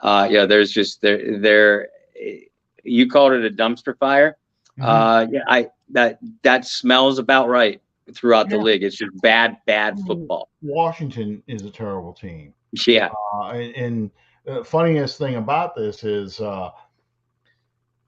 There's just there. You called it a dumpster fire. That smells about right throughout the league. It's just bad football. Washington is a terrible team. Yeah. And the funniest thing about this is,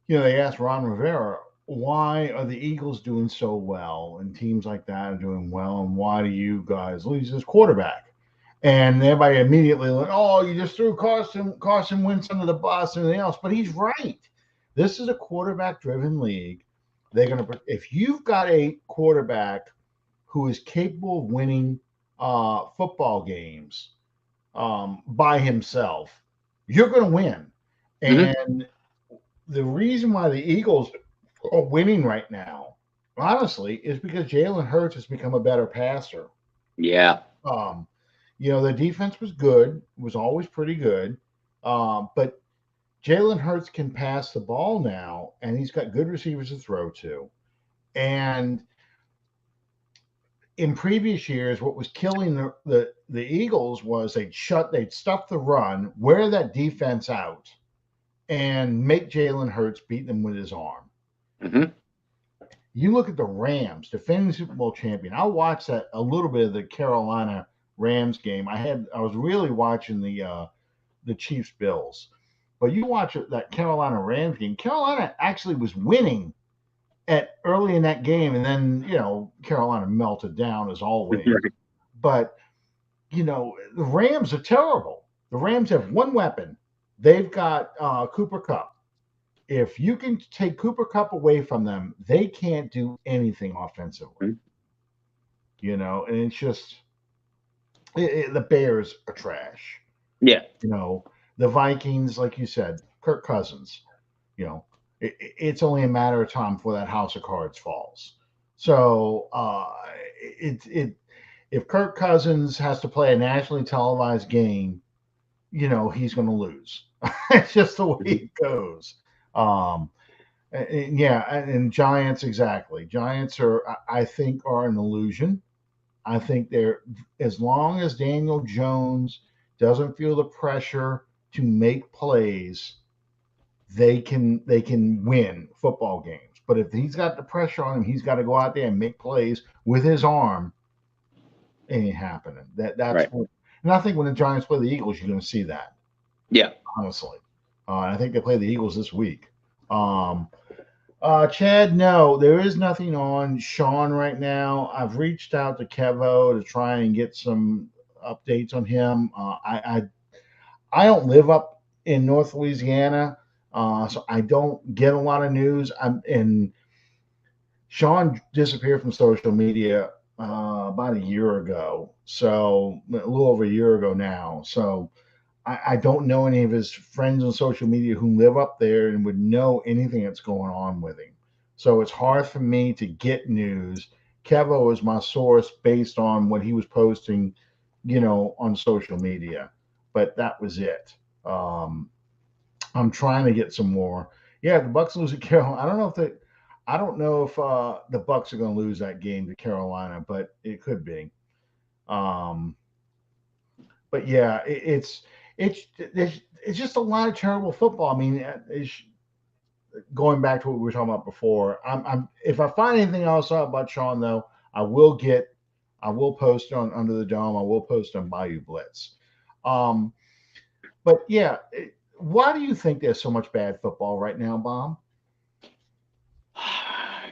they asked Ron Rivera, why are the Eagles doing so well and teams like that are doing well, and why do you guys lose this quarterback? And everybody immediately like, oh, you just threw Carson Wentz under the bus and everything else. But he's right. This is a quarterback-driven league. If you've got a quarterback who is capable of winning football games by himself, you're going to win. And the reason why the Eagles are winning right now, honestly, is because Jalen Hurts has become a better passer. Yeah. The defense was good, was always pretty good, but Jalen Hurts can pass the ball now, and he's got good receivers to throw to. And in previous years, what was killing the Eagles was they'd stuff the run, wear that defense out, and make Jalen Hurts beat them with his arm. You look at the Rams, defending Super Bowl champion. I watched a little bit of the Carolina Rams game. I was really watching the Chiefs Bills. But you watch that Carolina Rams game. Carolina actually was winning early in that game, and then Carolina melted down as always. But the Rams are terrible. The Rams have one weapon. They've got Cooper Kupp. If you can take Cooper Kupp away from them, they can't do anything offensively. And it's just the Bears are trash. Yeah. The Vikings, like you said, Kirk Cousins, it's only a matter of time before that house of cards falls. So if Kirk Cousins has to play a nationally televised game, he's going to lose. It's just the way it goes. And Giants, exactly. Giants I think, are an illusion. I think as long as Daniel Jones doesn't feel the pressure to make plays, they can win football games. But if he's got the pressure on him, he's got to go out there and make plays with his arm. It ain't happening. That's right. And I think when the Giants play the Eagles, you're going to see that. Yeah, honestly. I think they play the Eagles this week. Chad, no, there is nothing on Sean right now. I've reached out to Kevo to try and get some updates on him. I don't live up in North Louisiana, so I don't get a lot of news. And Sean disappeared from social media about a year ago, so a little over a year ago now. So I don't know any of his friends on social media who live up there and would know anything that's going on with him. So it's hard for me to get news. Kevo is my source based on what he was posting, on social media. But that was it. Um, I'm trying to get some more. Yeah, the Bucks lose at Carolina. I don't know if the Bucks are going to lose that game to Carolina, but it could be. Um, but yeah, it's just a lot of terrible football. I mean, going back to what we were talking about before. I'm if I find anything else out about Sean though, I will post on Under the Dome. I will post on Bayou Blitz. Um, but yeah, why do you think there's so much bad football right now, Bob?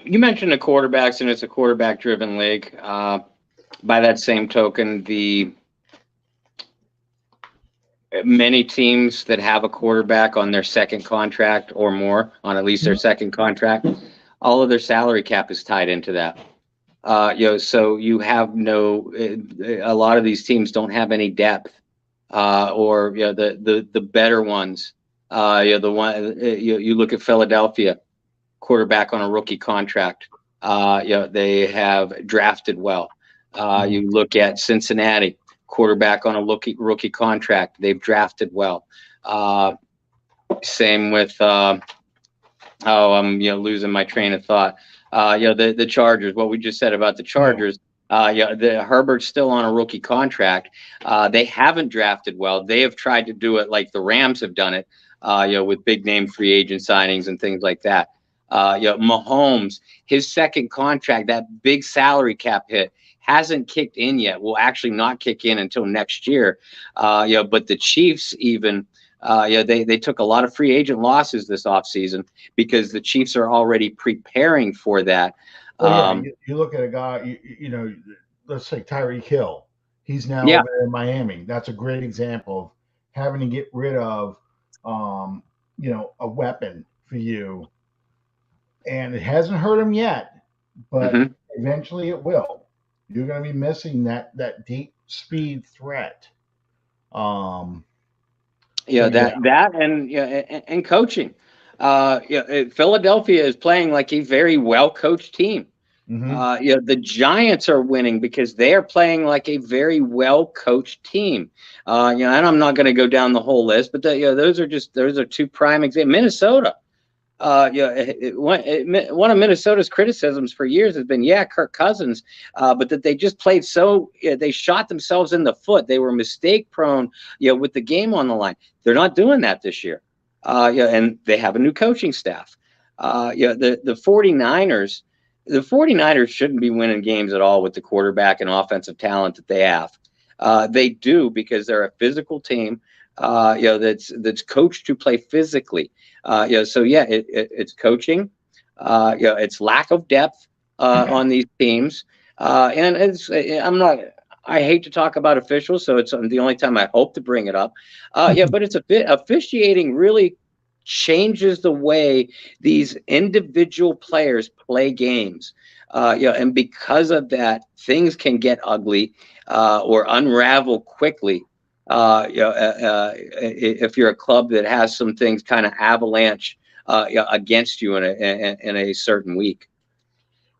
You mentioned the quarterbacks, and it's a quarterback-driven league. By that same token, the many teams that have a quarterback on their second contract or more, on at least their second contract, all of their salary cap is tied into that. So you have no. A lot of these teams don't have any depth, or the better ones. The one you look at Philadelphia, quarterback on a rookie contract. They have drafted well. You look at Cincinnati, quarterback on a rookie contract. They've drafted well. Same with I'm losing my train of thought. The Chargers. What we just said about the Chargers. The Herbert's still on a rookie contract. They haven't drafted well. They have tried to do it like the Rams have done it. With big name free agent signings and things like that. Mahomes, his second contract, that big salary cap hit hasn't kicked in yet. Will actually not kick in until next year. But the Chiefs even. They took a lot of free agent losses this offseason because the Chiefs are already preparing for that. Well, yeah, you look at a guy, let's say Tyreek Hill. He's now Yeah. over there in Miami. That's a great example of having to get rid of, a weapon for you. And it hasn't hurt him yet, but eventually it will. You're going to be missing that deep speed threat. That and coaching. Philadelphia is playing like a very well coached team. The Giants are winning because they are playing like a very well coached team. And I'm not going to go down the whole list, but those are two prime examples. Minnesota. One of Minnesota's criticisms for years has been, Kirk Cousins, but that they just played they shot themselves in the foot. They were mistake prone, with the game on the line. They're not doing that this year. And they have a new coaching staff. The 49ers, the 49ers shouldn't be winning games at all with the quarterback and offensive talent that they have. They do because they're a physical team. That's coached to play physically. It's coaching. It's lack of depth on these teams, and I hate to talk about officials, so it's the only time I hope to bring it up. But it's officiating really changes the way these individual players play games. And because of that, things can get ugly or unravel quickly. If you're a club that has some things kind of avalanche against you in a certain week.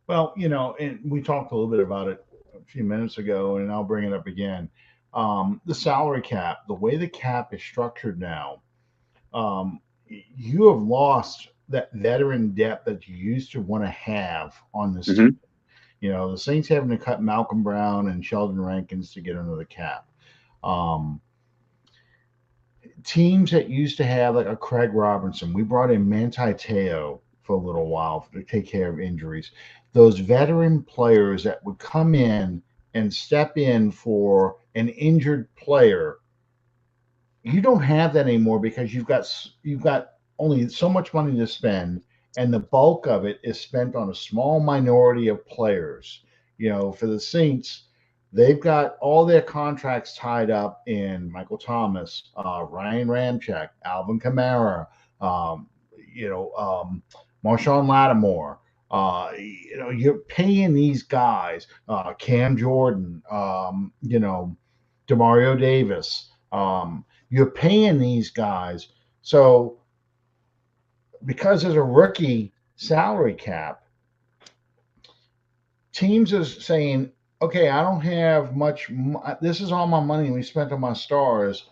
Well, and we talked a little bit about it a few minutes ago, and I'll bring it up again. The salary cap, the way the cap is structured now, you have lost that veteran depth that you used to want to have on this team. The Saints having to cut Malcolm Brown and Sheldon Rankins to get under the cap. Teams that used to have like a Craig Robinson, we brought in Manti Te'o for a little while to take care of injuries. Those veteran players that would come in and step in for an injured player, you don't have that anymore because you've got only so much money to spend, and the bulk of it is spent on a small minority of players. For the Saints, they've got all their contracts tied up in Michael Thomas, Ryan Ramczyk, Alvin Kamara, um, Marshawn Lattimore. You're paying these guys, Cam Jordan, Demario Davis. You're paying these guys. So because there's a rookie salary cap, teams are saying, okay, I don't have much. This is all my money we spent on my stars.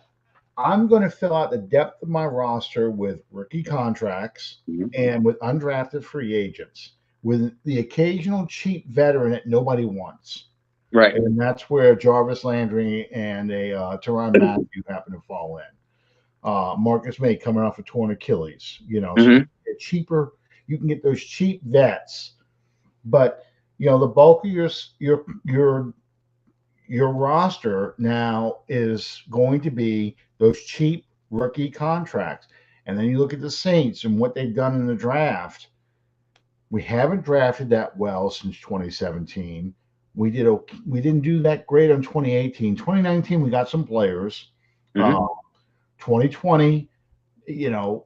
I'm going to fill out the depth of my roster with rookie contracts Mhm. and with undrafted free agents, with the occasional cheap veteran that nobody wants. Right. And that's where Jarvis Landry and a Tyrann Mathieu happen to fall in. Marcus May coming off a torn Achilles, so Hmm. cheaper. You can get those cheap vets, but the bulk of your roster now is going to be those cheap rookie contracts. And then you look at the Saints and what they've done in the draft. We haven't drafted that well since 2017. We did okay. We didn't do that great on 2018. 2019, we got some players. Hmm. Uh, 2020, you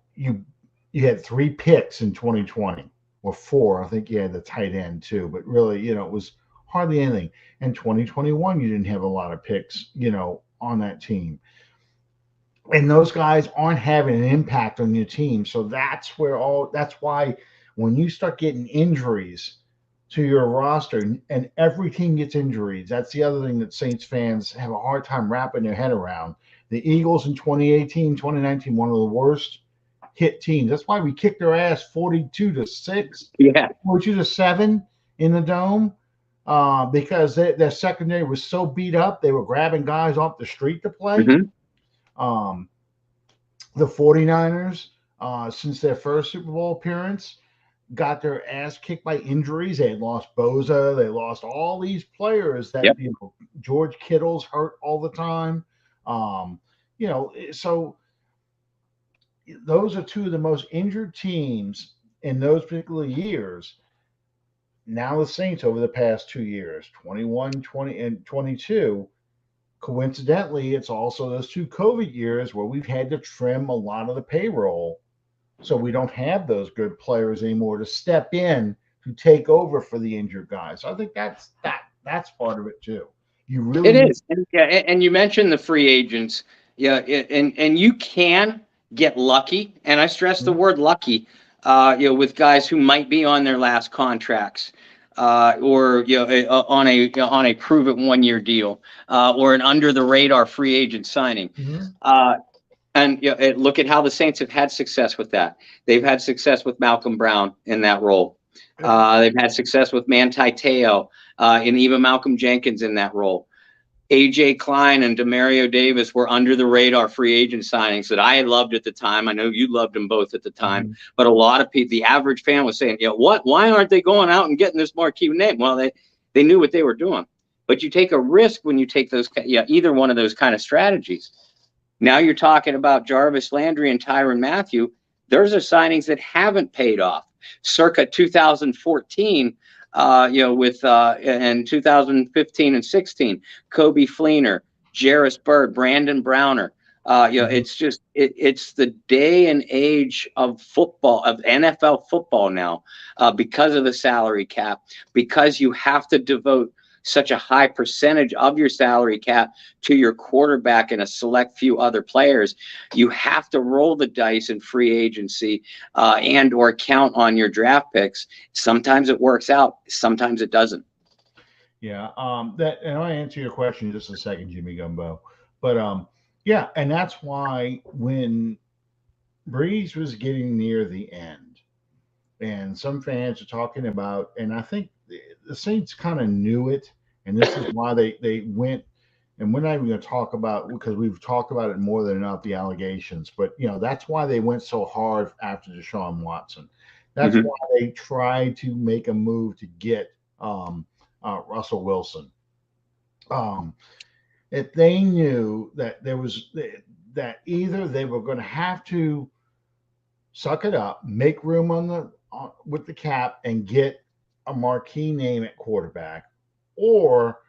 had 3 picks in 2020 or four. I think you had the tight end too, but really, it was hardly anything. In 2021, you didn't have a lot of picks, on that team. And those guys aren't having an impact on your team. So that's why when you start getting injuries to your roster and every team gets injuries, that's the other thing that Saints fans have a hard time wrapping their head around. The Eagles in 2018, 2019, one of the worst hit teams. That's why we kicked their ass 42-6, Yeah. 42-7 in the dome. Because their secondary was so beat up, they were grabbing guys off the street to play. Hmm. Um, the 49ers, since their first Super Bowl appearance, got their ass kicked by injuries. They had lost Boza. They lost all these players that, Yep. George Kittle's hurt all the time. So those are two of the most injured teams in those particular years. Now the Saints over the past 2 years, 21, 20, and 22, coincidentally, it's also those 2 COVID years where we've had to trim a lot of the payroll. So we don't have those good players anymore to step in to take over for the injured guys. So I think that's part of it too. You really It need. is. And, yeah, and you mentioned the free agents. Yeah, and you can get lucky, and I stress the word lucky. With guys who might be on their last contracts, or on a prove it 1 year deal, or an under the radar free agent signing. Mhm. Uh, and look at how the Saints have had success with that. They've had success with Malcolm Brown in that role. They've had success with Manti Te'o, and even Malcolm Jenkins in that role. AJ Klein and Demario Davis were under the radar free agent signings that I loved at the time. I know you loved them both at the time, Mhm. but a lot of people, the average fan was saying, what? Why aren't they going out and getting this marquee name? Well, they knew what they were doing. But you take a risk when you take those, either one of those kind of strategies. Now you're talking about Jarvis Landry and Tyrann Mathieu. Those are signings that haven't paid off. Circa 2014, with and 2015 and 16, Kobe Fleener, Jarris Bird, Brandon Browner. Mhm. It's the day and age of football, of NFL football now, because of the salary cap, because you have to devote such a high percentage of your salary cap to your quarterback and a select few other players. You have to roll the dice in free agency, and or count on your draft picks. Sometimes it works out, sometimes it doesn't. Yeah. And I'll answer your question in just a second, Jimmy Gumbo. But yeah, and that's why when Breeze was getting near the end, and some fans are talking about, and I think the Saints kind of knew it, and this is why they went. And we're not even going to talk about, because we've talked about it more than enough, the allegations. But that's why they went so hard after Deshaun Watson. That's Mm-hmm. why they tried to make a move to get Russell Wilson. Um, if they knew that there was that either they were going to have to suck it up, make room on with the cap and get a marquee name at quarterback, or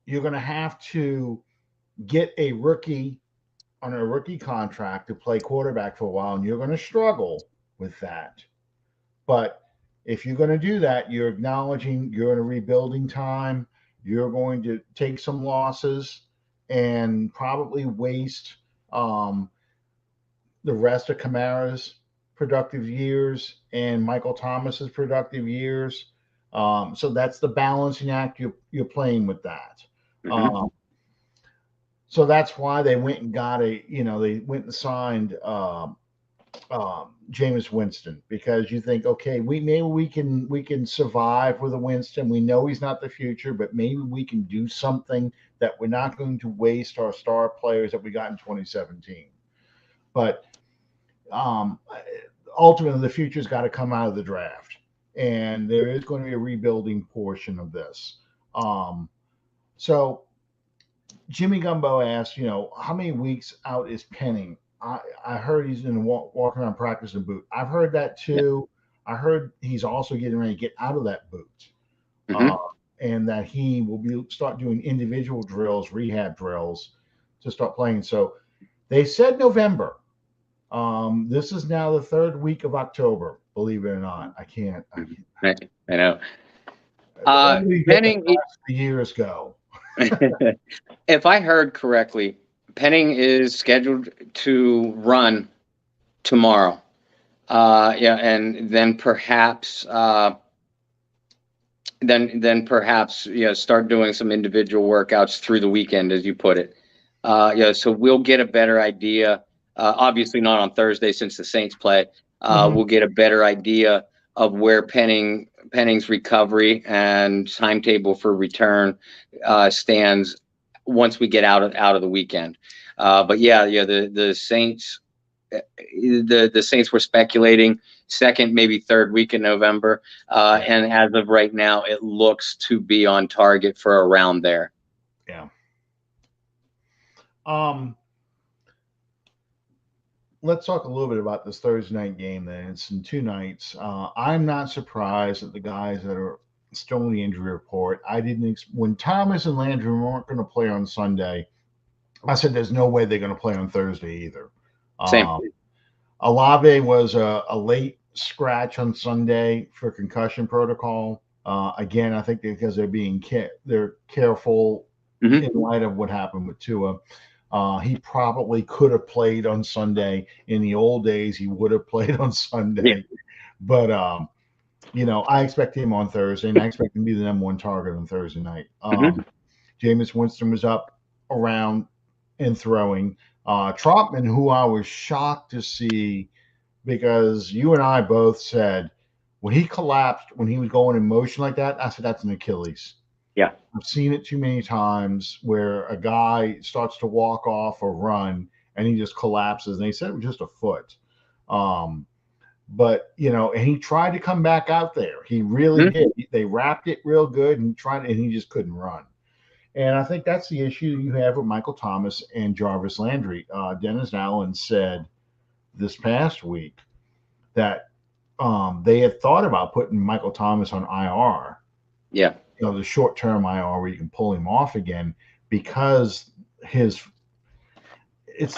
you're going to have to get a rookie on a rookie contract to play quarterback for a while, and you're going to struggle with that. But if you're going to do that, you're acknowledging you're in a rebuilding time. You're going to take some losses and probably waste the rest of Kamara's productive years and Michael Thomas's productive years. So that's the balancing act you're playing with that. Mm-hmm. So that's why they went and got they went and signed Jameis Winston, because you think, okay, we can survive with a Winston. We know he's not the future, but maybe we can do something that we're not going to waste our star players that we got in 2017. But um, ultimately, the future's got to come out of the draft, and there is going to be a rebuilding portion of this. So Jimmy Gumbo asked, how many weeks out is Penning? I heard he's in the walking around practicing boot. I've heard that too. I heard he's also getting ready to get out of that boot, and that he will start doing individual drills, rehab drills, to start playing. So they said November. This is now the third week of October. Believe it or not, I can't. I know. Penning, the years go. If I heard correctly, Penning is scheduled to run tomorrow. And then perhaps start doing some individual workouts through the weekend, as you put it. So we'll get a better idea. Obviously not on Thursday since the Saints play. We'll get a better idea of where Penning's recovery and timetable for return stands once we get out of the weekend. But the Saints, the Saints were speculating second, maybe third week in November, and as of right now, it looks to be on target for around there. Yeah. Let's talk a little bit about this Thursday night game. Then it's in 2 nights. I'm not surprised that the guys that are still in the injury report. I didn't when Thomas and Landry weren't going to play on Sunday. I said there's no way they're going to play on Thursday either. Same. Olave was a late scratch on Sunday for concussion protocol. Again, I think because they're careful in light of what happened with Tua. He probably could have played on Sunday. In the old days, he would have played on Sunday. Yeah. But, I expect him on Thursday, and I expect him to be the number one target on Thursday night. Jameis Winston was up around and throwing. Trautman, who I was shocked to see, because you and I both said when he collapsed, when he was going in motion like that, I said that's an Achilles. Yeah. I've seen it too many times where a guy starts to walk off or run and he just collapses. And they said it was just a foot. But, and he tried to come back out there. He really did. They wrapped it real good and he just couldn't run. And I think that's the issue you have with Michael Thomas and Jarvis Landry. Dennis Allen said this past week that they had thought about putting Michael Thomas on IR. Yeah. The short-term IR where you can pull him off again, because it's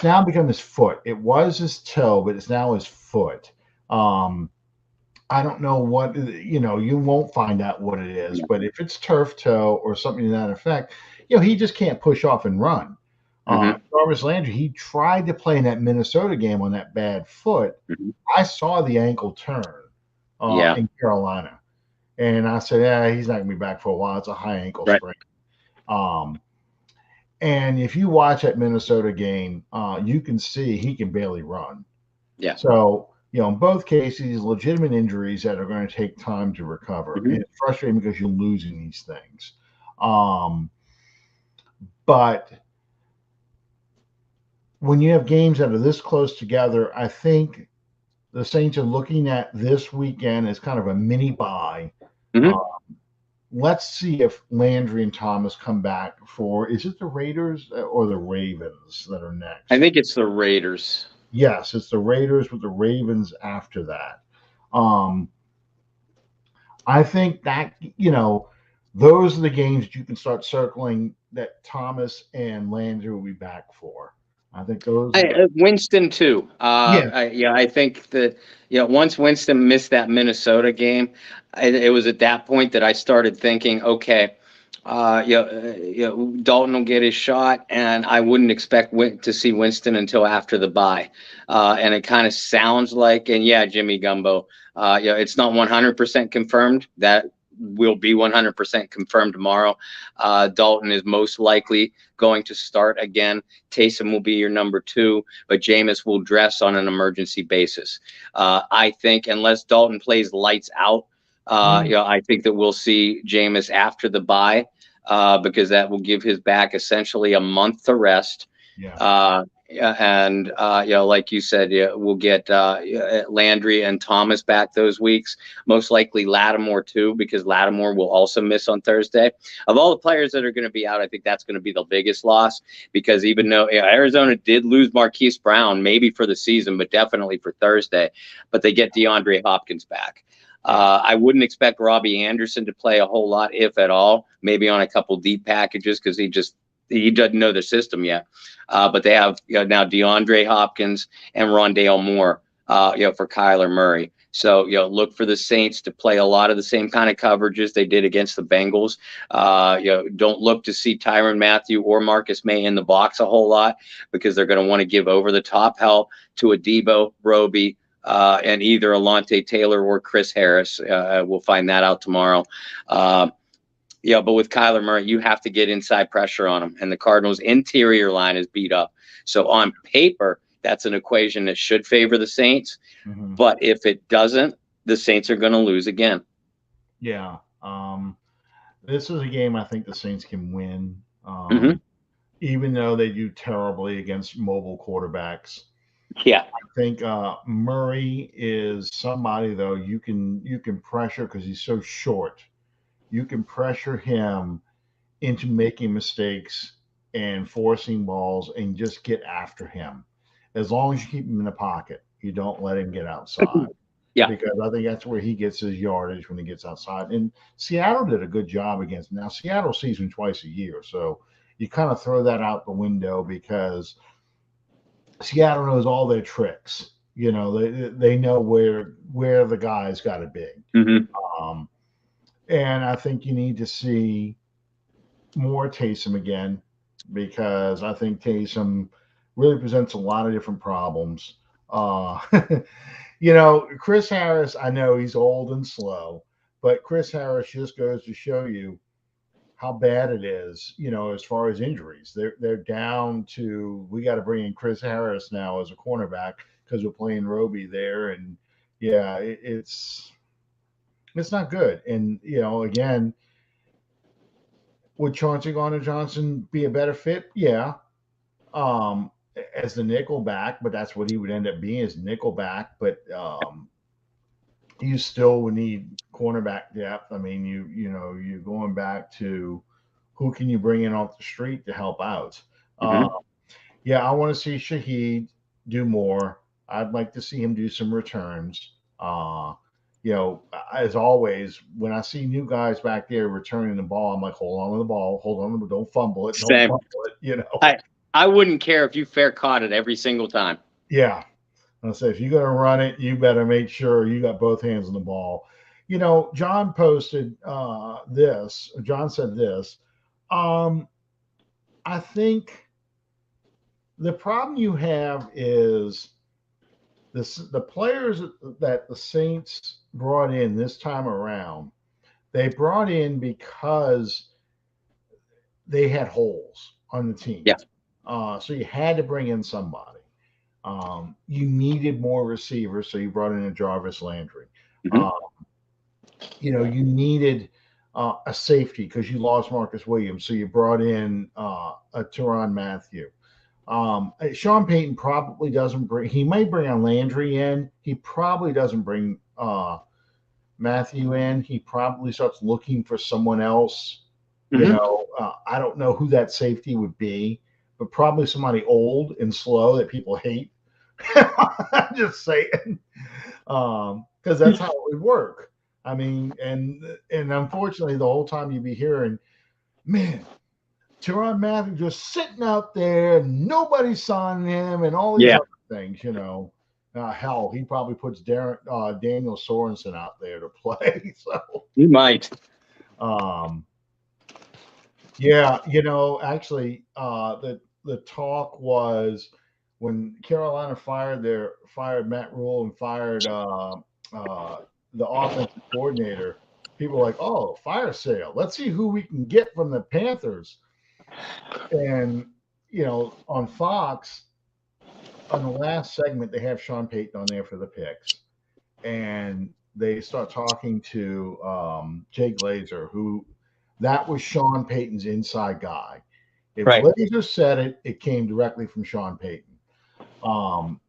now become his foot. It was his toe, but it's now his foot. I don't know what, you won't find out what it is, but if it's turf toe or something to that effect, he just can't push off and run. Jarvis Landry, he tried to play in that Minnesota game on that bad foot. I saw the ankle turn in Carolina. And I said, he's not going to be back for a while. It's a high ankle sprain. And if you watch that Minnesota game, you can see he can barely run. Yeah. So, in both cases, legitimate injuries that are going to take time to recover. And it's frustrating because you're losing these things. But when you have games that are this close together, I think the Saints are looking at this weekend as kind of a mini bye. Let's see if Landry and Thomas come back is it the Raiders or the Ravens that are next? I think it's the Raiders. Yes, it's the Raiders with the Ravens after that. Um, I think that, those are the games that you can start circling that Thomas and Landry will be back for. I think those. Winston too. Yeah, I think that once Winston missed that Minnesota game, it was at that point that I started thinking, okay, Dalton will get his shot, and I wouldn't expect to see Winston until after the bye. And it kind of sounds like, and yeah, Jimmy Gumbo, it's not 100% confirmed. That will be 100% confirmed tomorrow. Dalton is most likely going to start again. Taysom will be your number two, but Jameis will dress on an emergency basis. I think unless Dalton plays lights out, mm, I think that we'll see Jameis after the bye, because that will give his back essentially a month to rest. yeah, And like you said, we'll get Landry and Thomas back those weeks. Most likely Lattimore too, because Lattimore will also miss on Thursday. Of all the players that are going to be out, I think that's going to be the biggest loss, because even though Arizona did lose Marquise Brown, maybe for the season, but definitely for Thursday, but they get DeAndre Hopkins back. yeah. I wouldn't expect Robbie Anderson to play a whole lot, if at all, maybe on a couple deep packages, because he doesn't know the system yet. But they have now DeAndre Hopkins and Rondale Moore, for Kyler Murray. So look for the Saints to play a lot of the same kind of coverages they did against the Bengals. Don't look to see Tyrann Mathieu or Marcus May in the box a whole lot, because they're going to want to give over the top help to a Debo, Roby, and either Alontae Taylor or Chris Harris. We'll find that out tomorrow. But with Kyler Murray, you have to get inside pressure on him, and the Cardinals' interior line is beat up. So on paper, that's an equation that should favor the Saints. Hmm. But if it doesn't, the Saints are going to lose again. Yeah. This is a game I think the Saints can win, Mm-hmm. even though they do terribly against mobile quarterbacks. Yeah. I think Murray is somebody though you can pressure because he's so short. You can pressure him into making mistakes and forcing balls and just get after him. As long as you keep him in the pocket, you don't let him get outside Yeah. because I think that's where he gets his yardage when he gets outside. And Seattle did a good job against him. Now Seattle sees him twice a year, so you kind of throw that out the window because Seattle knows all their tricks. They know where the guy's got to be. Mm-hmm. Um, and I think you need to see more Taysom again because I think Taysom really presents a lot of different problems. Uh, Chris Harris, I know he's old and slow, but Chris Harris just goes to show you how bad it is, as far as injuries. They're down to we got to bring in Chris Harris now as a cornerback because we're playing Roby there, and yeah, it's not good. And again, would Chauncey Garner Johnson be a better fit? Yeah, um, as the nickel back, but that's what he would end up being as nickel back. But you still would need cornerback depth. I mean, you're going back to who can you bring in off the street to help out. Uh, Mm-hmm. yeah, I want to see Shaheed do more. I'd like to see him do some returns. As always, when I see new guys back there returning the ball, I'm like, hold on to the ball, hold on, don't fumble it, don't Same. fumble it. I wouldn't care if you fair caught it every single time. Yeah, I say if you're going to run it, you better make sure you got both hands on the ball. John posted this. John said this. Um, I think the problem you have is the players that the Saints brought in this time around. They brought in because they had holes on the team. Yeah. So you had to bring in somebody. You needed more receivers, so you brought in a Jarvis Landry. Mm-hmm. Uh, you needed a safety because you lost Marcus Williams, so you brought in a Tyrann Mathieu. Sean Payton probably doesn't bring. He may bring a Landry in. He probably doesn't bring Mathieu in. He probably starts looking for someone else. Mm-hmm. I don't know who that safety would be, but probably somebody old and slow that people hate. I'm just saying, because that's how it would work. I mean, and unfortunately, the whole time you'd be hearing, man, Teron Matthew just sitting out there, nobody signing him, and all these Yeah, other things. Hell, he probably puts Daniel Sorensen out there to play. So, you might. um, yeah, actually, the talk was when Carolina fired Matt Rule and fired uh, the offensive coordinator. People were like, oh, fire sale. Let's see who we can get from the Panthers. And on Fox, on the last segment, they have Sean Payton on there for the picks, and they start talking to Jay Glazer, who that was Sean Payton's inside guy. If Right. Glazer said it, it came directly from Sean Payton. Um,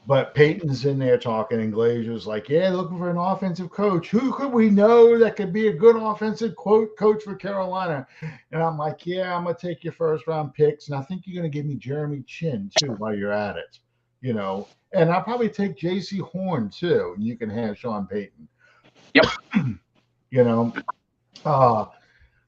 but Payton's in there talking, and Glazer's like, "Yeah, looking for an offensive coach. Who could we know that could be a good offensive coach for Carolina?" And I'm like, "Yeah, I'm gonna take your first round picks, and I think you're gonna give me Jeremy Chin too while you're at it, And I'll probably take J.C. Horn too, and you can have Sean Payton, Yep. you know." Uh,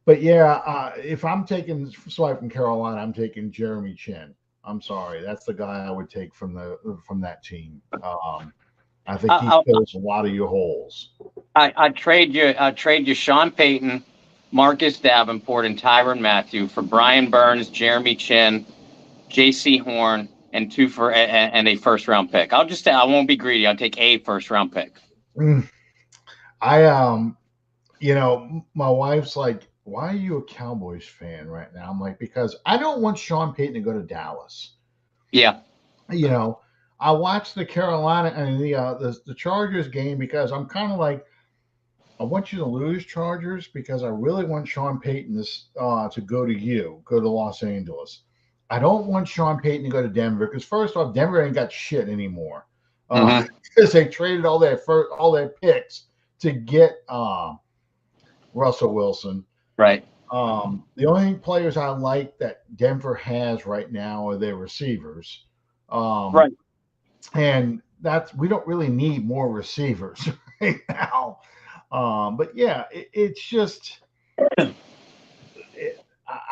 but yeah, if I'm taking somebody from Carolina, I'm taking Jeremy Chin. I'm sorry, that's the guy I would take from that team. I think he I, fills a lot of your holes. I trade you. I trade you Sean Payton, Marcus Davenport, and Tyrann Mathieu for Brian Burns, Jeremy Chin, J.C. Horn, and and a first round pick. I'll just say I won't be greedy. I'll take a first round pick. Mm. I my wife's like, "Why are you a Cowboys fan right now?" I'm like, "Because I don't want Sean Payton to go to Dallas." Yeah. You know, I watched the Carolina and the Chargers game because I'm kind of like, I want you to lose, Chargers, because I really want Sean Payton to go to Los Angeles. I don't want Sean Payton to go to Denver because first off, Denver ain't got shit anymore Mm-hmm. because they traded all their picks to get Russell Wilson. Right. The only players I like that Denver has right now are their receivers. Um, Right. and we don't really need more receivers right now. But yeah, it's just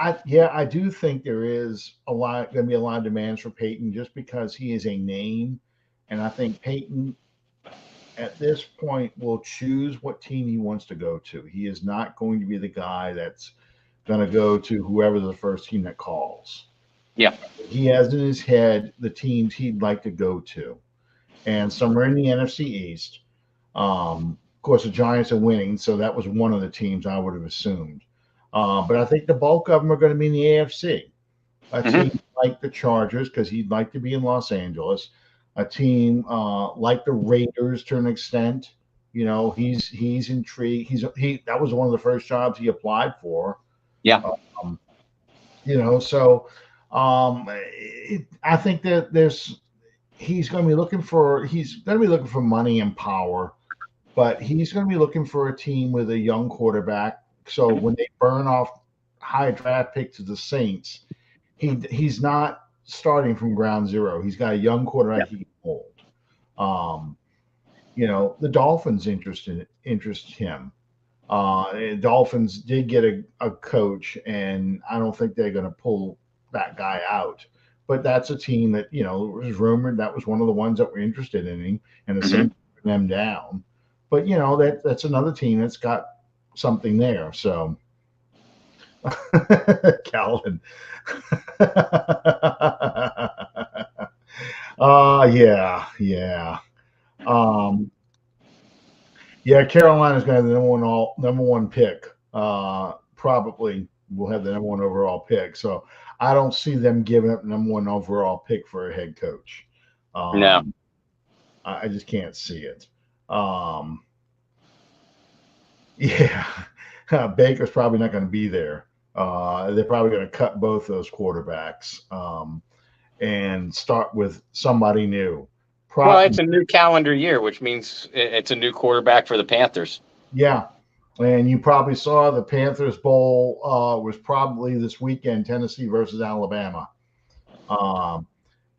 I do think there is going to be a lot of demands for Peyton just because he is a name, and I think Peyton at this point will choose what team he wants to go to. He is not going to be the guy that's going to go to whoever the first team that calls. Yeah. He has in his head the teams he'd like to go to, and somewhere in the NFC East. Of course, the Giants are winning, so that was one of the teams I would have assumed. But I think the bulk of them are going to be in the AFC. A Mm-hmm. team like the Chargers, because he'd like to be in Los Angeles. A team like the Raiders to an extent. He's intrigued. That was one of the first jobs he applied for. Yeah. Um, so I think that he's going to be looking for money and power, but he's going to be looking for a team with a young quarterback. So when they burn off high draft pick to the Saints, he's not starting from ground zero. He's got a young Yeah. quarterback he can hold. Um, the Dolphins interest him. Dolphins did get a coach, and I don't think they're going to pull that guy out. But that's a team that was rumored that was one of the ones that were interested in him, and the Mm-hmm. Saints turned them down. But that's another team that's got something there. So, Calvin. Yeah, yeah. Um, Yeah, Carolina's going to have the number one pick. Probably will have the number one overall pick. So I don't see them giving up the number one overall pick for a head coach. No. Um, I just can't see it. Um, yeah, Baker's probably not going to be there. They're probably going to cut both those quarterbacks and start with somebody new. Well, Pro- it's a new calendar year, which means it's a new quarterback for the Panthers. Yeah, and you probably saw the Panthers Bowl was probably this weekend, Tennessee versus Alabama. Um,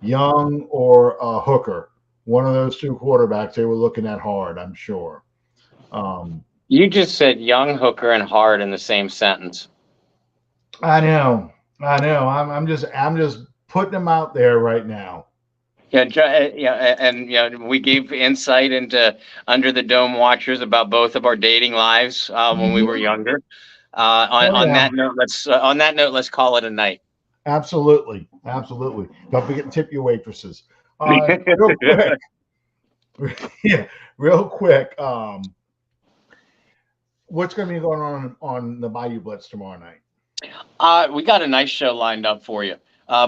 Young or Hooker. One of those two quarterbacks they were looking at hard, I'm sure. Um, You just said young, Hooker, and Hard in the same sentence. I know, I know. I'm just putting them out there right now. Yeah, yeah, and yeah, we gave insight into Under the Dome watchers about both of our dating lives when we were Mhm. younger. Oh yeah, On that note, let's call it a night. absolutely, absolutely. Don't forget to tip your waitresses. Real quick, yeah, real quick. What's going to be going on the Bayou Blitz tomorrow night? We got a nice show lined up for you.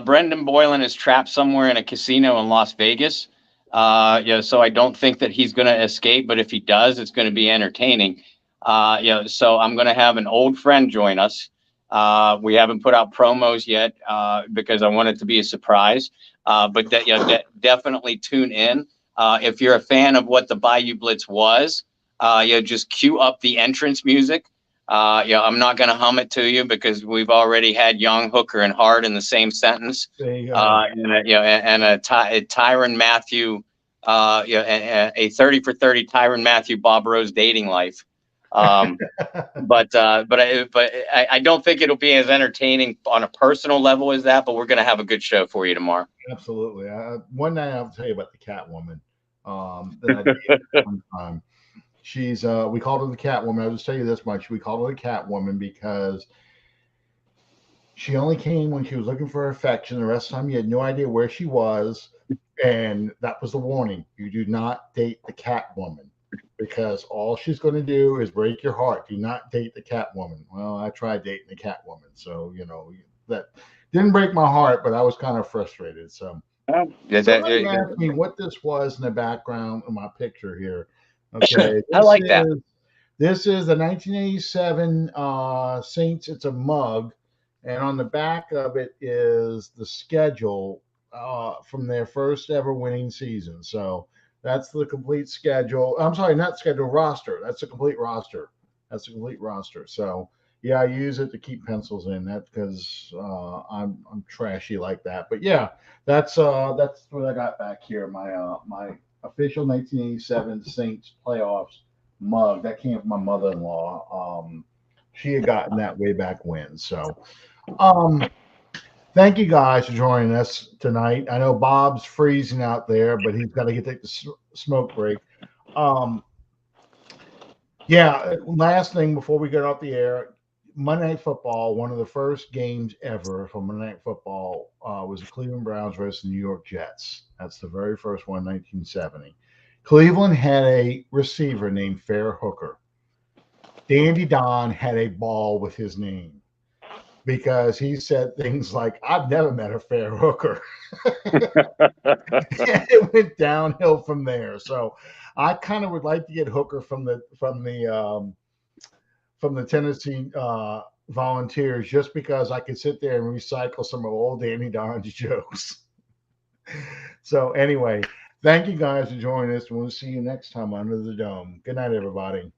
Brendan Boylan is trapped somewhere in a casino in Las Vegas. So I don't think that he's going to escape, but if he does, it's going to be entertaining. So I'm going to have an old friend join us. We haven't put out promos yet because I want it to be a surprise. But definitely tune in. If you're a fan of what the Bayou Blitz was, just cue up the entrance music. I'm not going to hum it to you because we've already had Young, Hooker, and Hard in the same sentence. There you go. A Tyron Matthew, a 30 for 30 Tyron Matthew Bob Rose dating life. But I don't think it'll be as entertaining on a personal level as that. But we're going to have a good show for you tomorrow. Absolutely. One night I'll tell you about the Catwoman that I dated one time. She's we called her the Catwoman. I'll just tell you this much: we called her the Catwoman because she only came when she was looking for affection. The rest of the time, you had no idea where she was, and that was the warning: you do not date the Catwoman because all she's going to do is break your heart. Do not date the Catwoman. Well, I tried dating the Catwoman, so that didn't break my heart, but I was kind of frustrated. So somebody asked me what this was in the background of my picture here. Okay, I like that. this is the 1987 Saints. It's a mug, and on the back of it is the schedule from their first ever winning season. So that's the complete schedule. I'm sorry, not schedule, roster. That's a complete roster. That's a complete roster. So yeah, I use it to keep pencils in. That because I'm trashy like that. But yeah, that's what I got back here. My official 1987 Saints playoffs mug that came from my mother-in-law. She had gotten that way back when. So, um, thank you guys for joining us tonight. I know Bob's freezing out there, but he's got to take the smoke break. Um, yeah, last thing before we get off the air, Monday Night Football, one of the first games ever from Monday Night Football was the Cleveland Browns versus the New York Jets. That's the very first one, 1970. Cleveland had a receiver named Fair Hooker. Dandy Don had a ball with his name because he said things like, I've never met a fair hooker. And it went downhill from there. So I kind of would like to get Hooker from the Tennessee Volunteers just because I could sit there and recycle some of old Danny Don's jokes. So anyway, thank you guys for joining us. We'll see you next time under the dome. Good night, everybody.